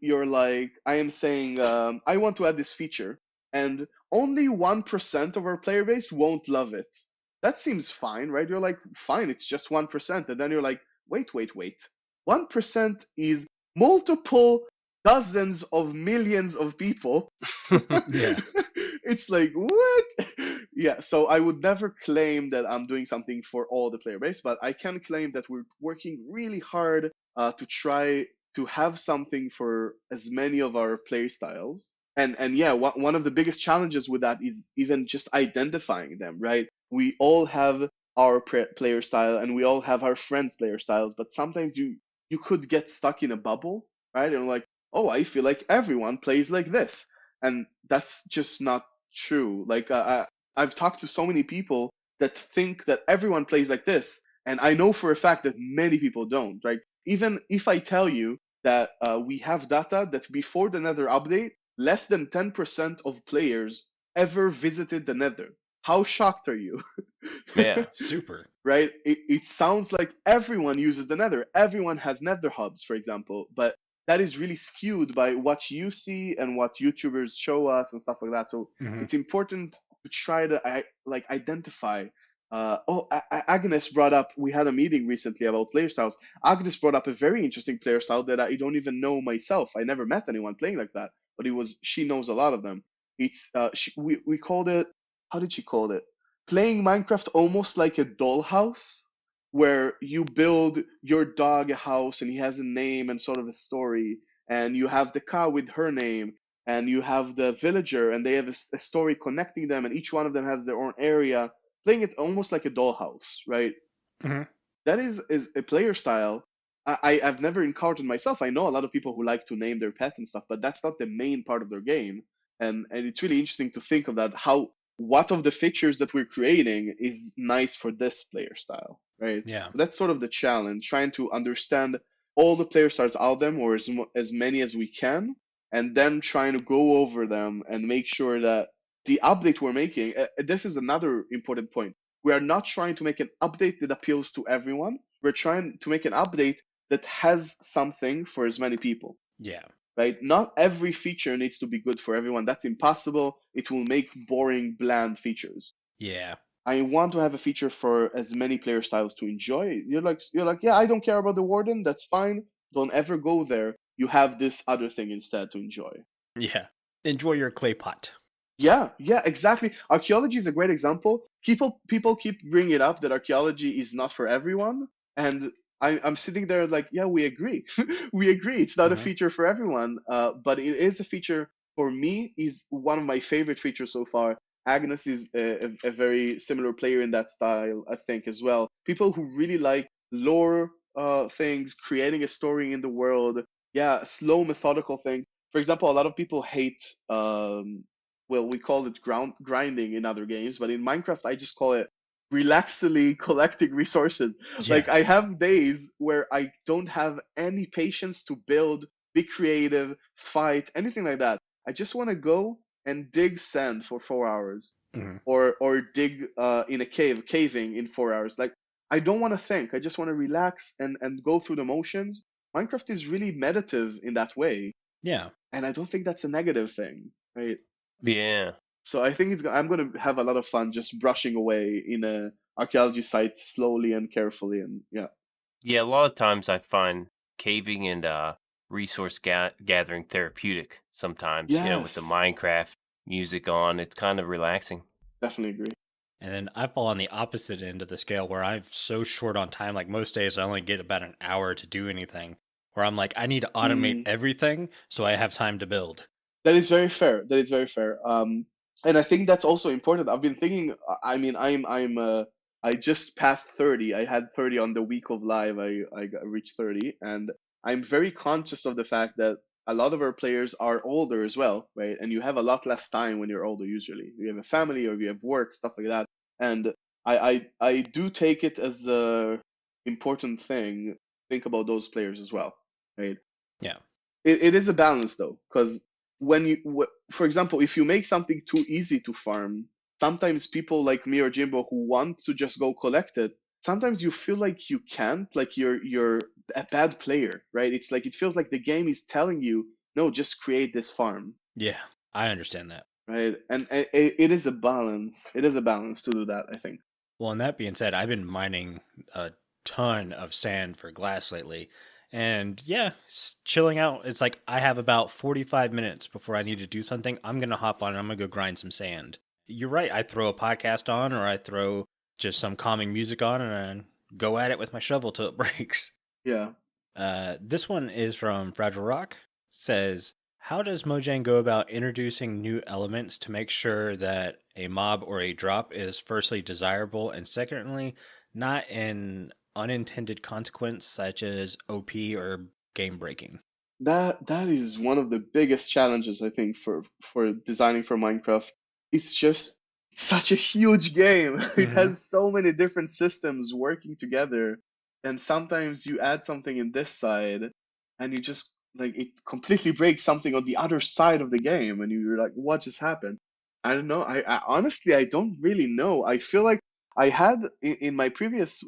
you're like, I am saying I want to add this feature, and only 1% of our player base won't love it. That seems fine, right? You're like, fine, it's just 1%. And then you're like, wait. 1% is multiple dozens of millions of people. Yeah. It's like, what? Yeah, so I would never claim that I'm doing something for all the player base, but I can claim that we're working really hard to try to have something for as many of our play styles. And yeah, one of the biggest challenges with that is even just identifying them, right? We all have our player style and we all have our friends' player styles, but sometimes you could get stuck in a bubble, right? And like, oh, I feel like everyone plays like this, and that's just not true. Like I've talked to so many people that think that everyone plays like this, and I know for a fact that many people don't. Right? Even if I tell you that we have data that before the Nether update, less than 10% of players ever visited the Nether. How shocked are you? Yeah. Super. Right? It sounds like everyone uses the Nether. Everyone has Nether hubs, for example, but that is really skewed by what you see and what YouTubers show us and stuff like that. So it's important to try to like identify. Agnes brought up. We had a meeting recently about player styles. Agnes brought up a very interesting player style that I don't even know myself. I never met anyone playing like that, but she knows a lot of them. It's we called it. How did she call it? Playing Minecraft almost like a dollhouse, where you build your dog a house and he has a name and sort of a story, and you have the cow with her name, and you have the villager and they have a story connecting them, and each one of them has their own area, playing it almost like a dollhouse, right? That is a player style I've never encountered myself. I know a lot of people who like to name their pet and stuff, but that's not the main part of their game. And it's really interesting to think of that, how what of the features that we're creating is nice for this player style, right? Yeah. So that's sort of the challenge, trying to understand all the player styles out there, or as many as we can, and then trying to go over them and make sure that the update we're making, this is another important point. We are not trying to make an update that appeals to everyone. We're trying to make an update that has something for as many people. Yeah. Right? Not every feature needs to be good for everyone. That's impossible. It will make boring, bland features. Yeah. I want to have a feature for as many player styles to enjoy. You're like, yeah, I don't care about the warden. That's fine. Don't ever go there. You have this other thing instead to enjoy. Yeah. Enjoy your clay pot. Yeah, exactly. Archaeology is a great example. People keep bringing it up that archaeology is not for everyone, and I'm sitting there like, yeah, we agree. We agree. It's not a feature for everyone, but it is a feature for me. Is one of my favorite features so far. Agnes is a very similar player in that style, I think, as well. People who really like lore things, creating a story in the world. Yeah, slow, methodical things. For example, a lot of people hate well, we call it grinding in other games, but in Minecraft, I just call it relaxedly collecting resources. Yeah. Like, I have days where I don't have any patience to build, be creative, fight, anything like that. I just want to go and dig sand for 4 hours, or dig in a caving in 4 hours. Like, I don't want to think. I just want to relax and go through the motions. Minecraft is really meditative in that way, Yeah. and I don't think that's a negative thing, right? Yeah. So I think I'm going to have a lot of fun just brushing away in a archaeology site slowly and carefully, and yeah. Yeah, a lot of times I find caving and resource gathering therapeutic sometimes, with the Yes, Minecraft music on. It's kind of relaxing. definitely agree. And then I fall on the opposite end of the scale where I'm so short on time. Like most days, I only get about an hour to do anything. Where I'm like, I need to automate Mm, everything so I have time to build. that is very fair. That is very fair. And I think that's also important. I've been thinking. I mean, I just passed 30. I had 30 on the week of live. Reached 30, and I'm very conscious of the fact that a lot of our players are older as well, right? And you have a lot less time when you're older. Usually, you have a family or you have work, stuff like that. And I do take it as a important thing. Think about those players as well, right? Yeah. It is a balance though, because for example, if you make something too easy to farm, sometimes people like me or Jimbo who want to just go collect it, sometimes you feel like you can't, like you're a bad player, right? It's like it feels like the game is telling you, no, just create this farm, Yeah. I understand that. right? And it is a balance. It is a balance to do that, I think. Well, and that being said, I've been mining a ton of sand for glass lately. And yeah, chilling out. It's like I have about 45 minutes before I need to do something. I'm going to hop on and I'm going to go grind some sand. You're right. I throw a podcast on or I throw just some calming music on and I go at it with my shovel till it breaks. Yeah. This one is from Fragile Rock. Says, how does Mojang go about introducing new elements to make sure that a mob or a drop is firstly desirable and secondly not an unintended consequence such as OP or game breaking? That is one of the biggest challenges I think for designing for Minecraft. It's just such a huge game. It Mm-hmm. has so many different systems working together, and sometimes you add something in this side, and you just like it completely breaks something on the other side of the game, and you're like, what just happened? I don't know. I honestly I don't really know. I feel like I had in my previous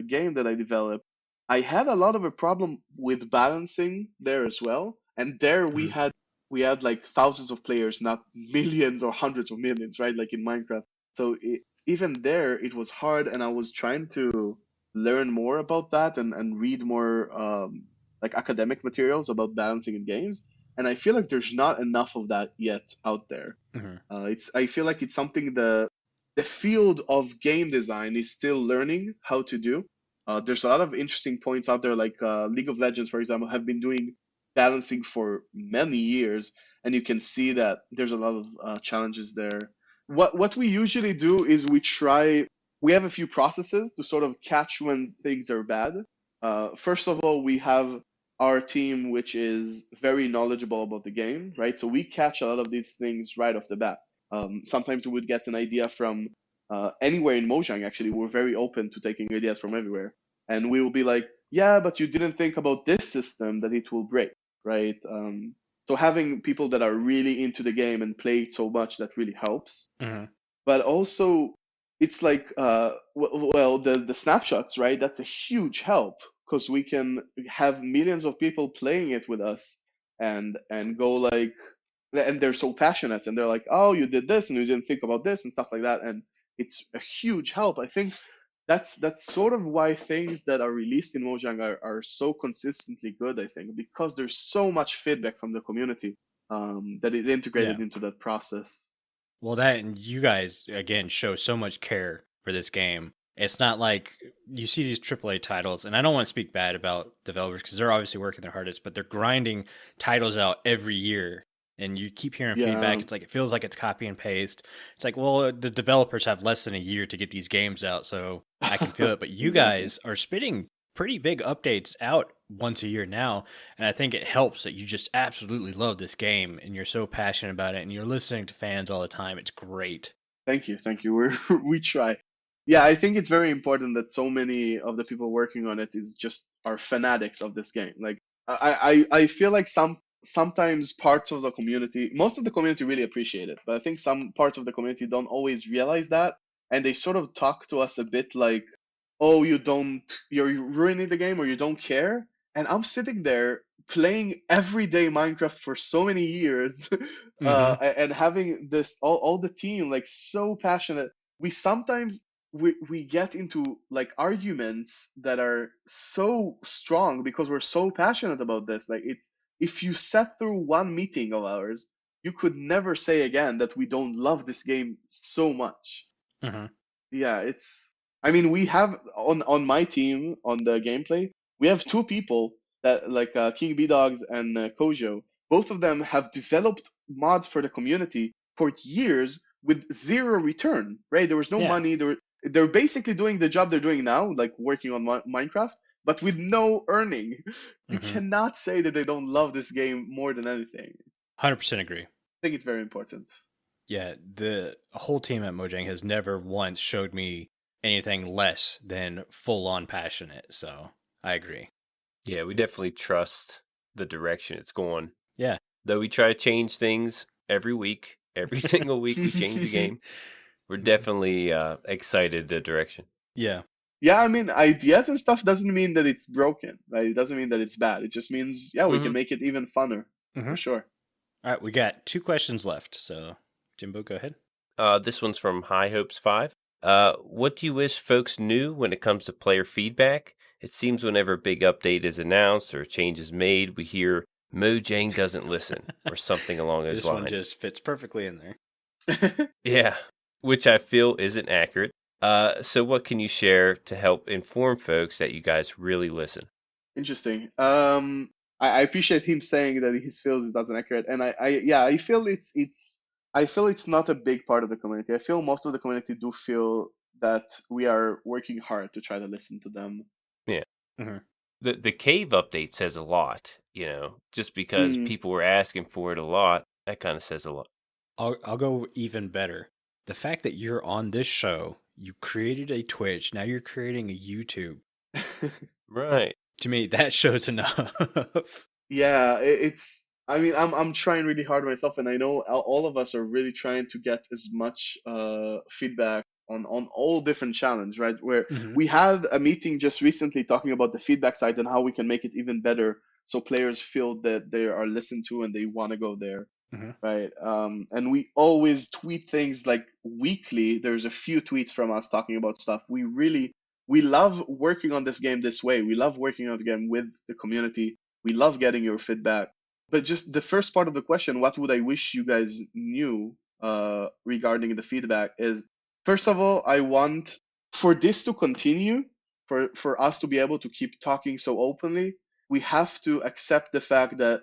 game that I developed. I had a lot of a problem with balancing there as well. And there Mm-hmm. we had like thousands of players, not millions or hundreds of millions, right? Like in Minecraft. So even there, it was hard, and I was trying to learn more about that and read more like academic materials about balancing in games. And I feel like there's not enough of that yet out there. Mm-hmm. It's I feel like it's something the field of game design is still learning how to do. There's a lot of interesting points out there, like League of Legends, for example, have been doing balancing for many years, and you can see that there's a lot of challenges there. What we usually do is we have a few processes to sort of catch when things are bad. First of all, we have our team, which is very knowledgeable about the game, right? So we catch a lot of these things right off the bat. Sometimes we would get an idea from anywhere in Mojang, actually. We're very open to taking ideas from everywhere. And we will be like, yeah, but you didn't think about this system that it will break, right? So having people that are really into the game and play it so much, that really helps. Mm-hmm. But also, it's like, well, the snapshots, right? That's a huge help because we can have millions of people playing it with us and go like, and they're so passionate and they're like, oh, you did this and you didn't think about this and stuff like that, and it's a huge help. I think that's sort of why things that are released in Mojang are so consistently good, I think, because there's so much feedback from the community that is integrated Yeah. into that process. Well, that and you guys again show so much care for this game. It's not like you see these AAA titles, and I don't want to speak bad about developers because they're obviously working their hardest, but they're grinding titles out every year, and you keep hearing feedback. Yeah, It's like it feels like it's copy and paste. It's like, well, the developers have less than a year to get these games out, so I can feel it. But you exactly. guys are spitting pretty big updates out once a year now, and I think it helps that you just absolutely love this game and you're so passionate about it, and you're listening to fans all the time. It's great. Thank you, thank you. We try. Yeah, I think it's very important that so many of the people working on it is just are fanatics of this game. Like I feel like sometimes parts of the community, most of the community really appreciate it, but I think some parts of the community don't always realize that, and they sort of talk to us a bit like, "Oh, you're ruining the game, or you don't care." And I'm sitting there playing everyday Minecraft for so many years, Mm-hmm. and having this all the team like so passionate. We sometimes we get into like arguments that are so strong because we're so passionate about this. Like if you sat through one meeting of ours, you could never say again that we don't love this game so much. Mhm. Yeah, I mean, we have on my team on the gameplay, we have two people that like King B Dogs and Kojo. Both of them have developed mods for the community for years with zero return. Right? There was no Yeah. money. They're basically doing the job they're doing now, like working on Minecraft, but with no earning. You Mhm. cannot say that they don't love this game more than anything. 100% agree. I think it's very important. Yeah, the whole team at Mojang has never once showed me anything less than full on passionate. So I agree. Yeah, we definitely trust the direction it's going. Yeah. Though we try to change things every week, every single week we change the game. We're definitely excited the direction. Yeah. Yeah, I mean, ideas and stuff doesn't mean that it's broken, right? It doesn't mean that it's bad. It just means, yeah, we can make it even funner, for sure. All right, we got 2 questions left. So, Jimbo, go ahead. This one's from High Hopes 5. What do you wish folks knew when it comes to player feedback? It seems whenever a big update is announced or a change is made, we hear Mojang doesn't listen or something along those lines. This one just fits perfectly in there. Yeah, which I feel isn't accurate. So what can you share to help inform folks that you guys really listen? Interesting. I appreciate him saying that he feels it doesn't accurate, and I feel it's not a big part of the community. I feel most of the community do feel that we are working hard to try to listen to them. Yeah. The cave update says a lot, just because people were asking for it a lot. That kind of says a lot. I'll go even better. The fact that you're on this show, you created a Twitch, now you're creating a YouTube. Right. To me, that shows enough. Yeah, I mean, I'm trying really hard myself, and I know all of us are really trying to get as much feedback on all different challenges, right? Where we had a meeting just recently talking about the feedback side and how we can make it even better so players feel that they are listened to and they want to go there. Right. And we always tweet things like weekly. There's a few tweets from us talking about stuff. We love working on this game this way. We love working on the game with the community. We love getting your feedback. But just the first part of the question, what would I wish you guys knew regarding the feedback is, first of all, I want for this to continue, for us to be able to keep talking so openly, we have to accept the fact that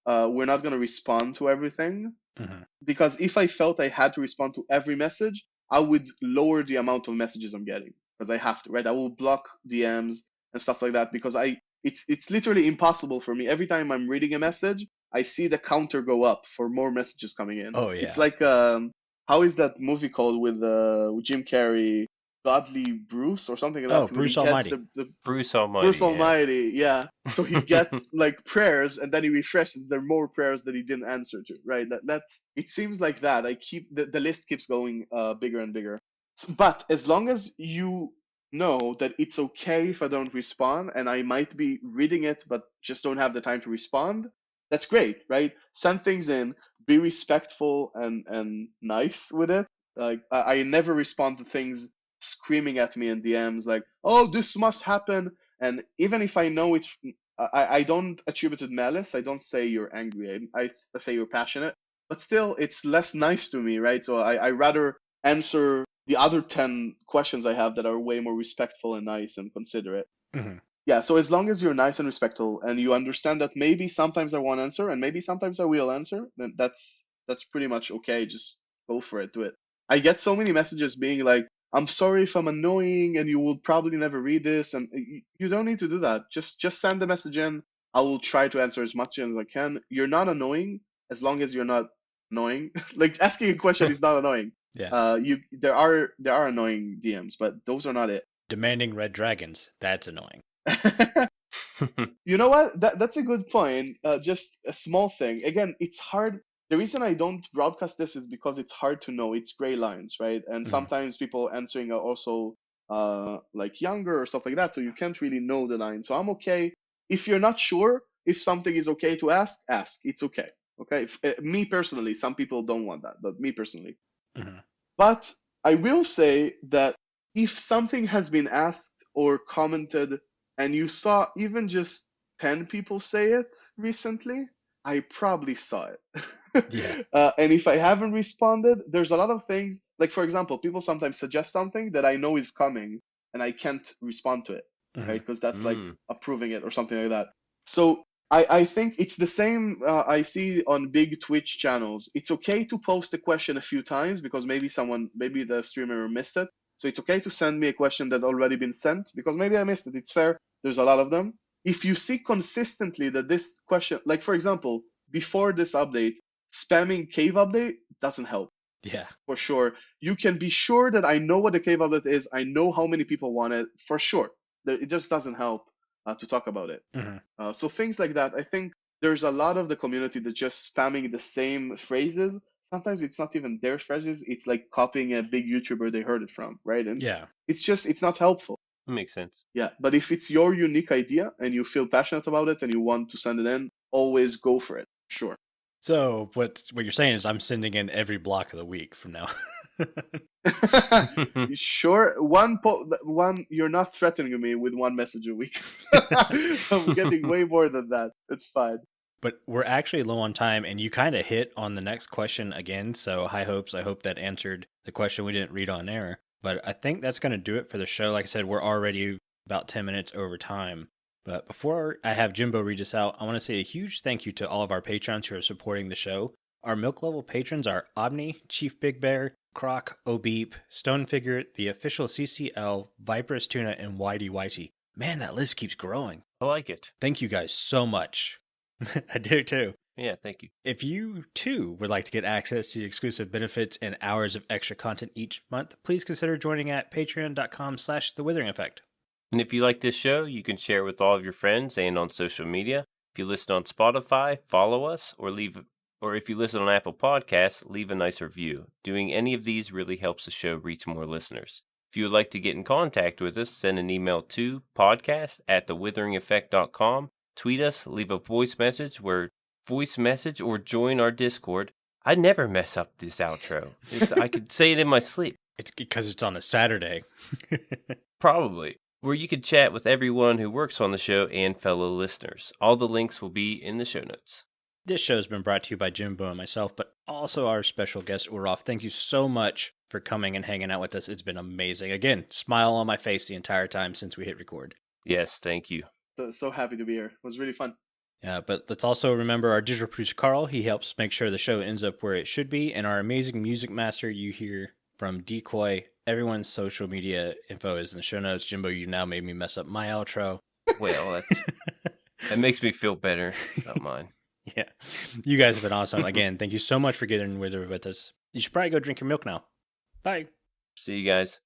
we're not going to respond to everything. Because if I felt I had to respond to every message, I would lower the amount of messages I'm getting. Because I have to, right? I will block DMs and stuff like that because it's literally impossible for me. Every time I'm reading a message, I see the counter go up for more messages coming in. Oh, yeah. It's like how is that movie called with Jim Carrey, Godly Bruce or something like that? Oh, Bruce Almighty. Bruce Almighty. Bruce Almighty, yeah. So he gets like prayers, and then he refreshes. There are more prayers that he didn't answer to, right? That's it seems like that. I keep the list keeps going bigger and bigger. But as long as you know that it's okay if I don't respond, and I might be reading it but just don't have the time to respond, that's great, right? Send things in, be respectful and nice with it. Like I never respond to things screaming at me in DMs like, "Oh, this must happen." And even if I know I don't attribute it malice. I don't say you're angry. I say you're passionate. But still, it's less nice to me, right? So I rather answer the other 10 questions I have that are way more respectful and nice and considerate. Yeah, so as long as you're nice and respectful and you understand that maybe sometimes I won't answer and maybe sometimes I will answer, then that's pretty much okay. Just go for it, do it. I get so many messages being like, "I'm sorry if I'm annoying and you will probably never read this," and you don't need to do that. Just send the message in. I will try to answer as much as I can. You're not annoying as long as you're not annoying. Like asking a question is not annoying. Yeah. There are annoying DMs, but those are not it. Demanding red dragons, that's annoying. You know what? That's a good point. Just a small thing. Again, it's hard. The reason I don't broadcast this is because it's hard to know. It's gray lines, right? And sometimes people answering are also like younger or stuff like that, so you can't really know the line. So I'm okay. If you're not sure if something is okay to ask. It's okay. Okay? Me personally, some people don't want that, but me personally. But I will say that if something has been asked or commented and you saw even just 10 people say it recently, I probably saw it. Yeah. And if I haven't responded, there's a lot of things. Like, for example, people sometimes suggest something that I know is coming and I can't respond to it, right? Because that's like approving it or something like that. So I think it's the same I see on big Twitch channels. It's okay to post a question a few times because maybe the streamer missed it. So it's okay to send me a question that already been sent because maybe I missed it. It's fair. There's a lot of them. If you see consistently that this question, like for example, before this update, spamming cave update doesn't help. Yeah. For sure. You can be sure that I know what the cave update is. I know how many people want it for sure. It just doesn't help to talk about it. So things like that, I think there's a lot of the community that just spamming the same phrases. Sometimes it's not even their phrases. It's like copying a big YouTuber they heard it from, right? And Yeah. it's not helpful. That makes sense. Yeah, but if it's your unique idea and you feel passionate about it and you want to send it in, always go for it. Sure. So what you're saying is I'm sending in every block of the week from now. Sure. One, you're not threatening me with one message a week. I'm getting way more than that. It's fine. But we're actually low on time, and you kind of hit on the next question again. So high hopes. I hope that answered the question we didn't read on air. But I think that's going to do it for the show. Like I said, we're already about 10 minutes over time. But before I have Jimbo read us out, I want to say a huge thank you to all of our patrons who are supporting the show. Our milk level patrons are aubni, ChiefBigBear, Crock, ohbeep, StoneFigure, TheOfficialCCL, viperoustuna, and YDYT. Man, that list keeps growing. I like it. Thank you guys so much. I do too. Yeah, thank you. If you too would like to get access to exclusive benefits and hours of extra content each month, please consider joining at patreon.com/The Withering Effect. And if you like this show, you can share it with all of your friends and on social media. If you listen on Spotify, follow us, or if you listen on Apple Podcasts, leave a nice review. Doing any of these really helps the show reach more listeners. If you would like to get in contact with us, send an email to podcast@thewitheringeffect.com. Tweet us, leave a voice message, or join our Discord. I never mess up this outro. I could say it in my sleep. It's because it's on a Saturday. Probably. Where you could chat with everyone who works on the show and fellow listeners. All the links will be in the show notes. This show has been brought to you by Jimbo and myself, but also our special guest, Ulraf. Thank you so much for coming and hanging out with us. It's been amazing. Again, smile on my face the entire time since we hit record. Yes, thank you. So happy to be here. It was really fun. Yeah, but let's also remember our digital producer, Carl. He helps make sure the show ends up where it should be. And our amazing music master you hear from Decoy. Everyone's social media info is in the show notes. Jimbo, you now made me mess up my outro. Well, that makes me feel better about mine. Yeah. You guys have been awesome. Again, thank you so much for getting with us. You should probably go drink your milk now. Bye. See you guys.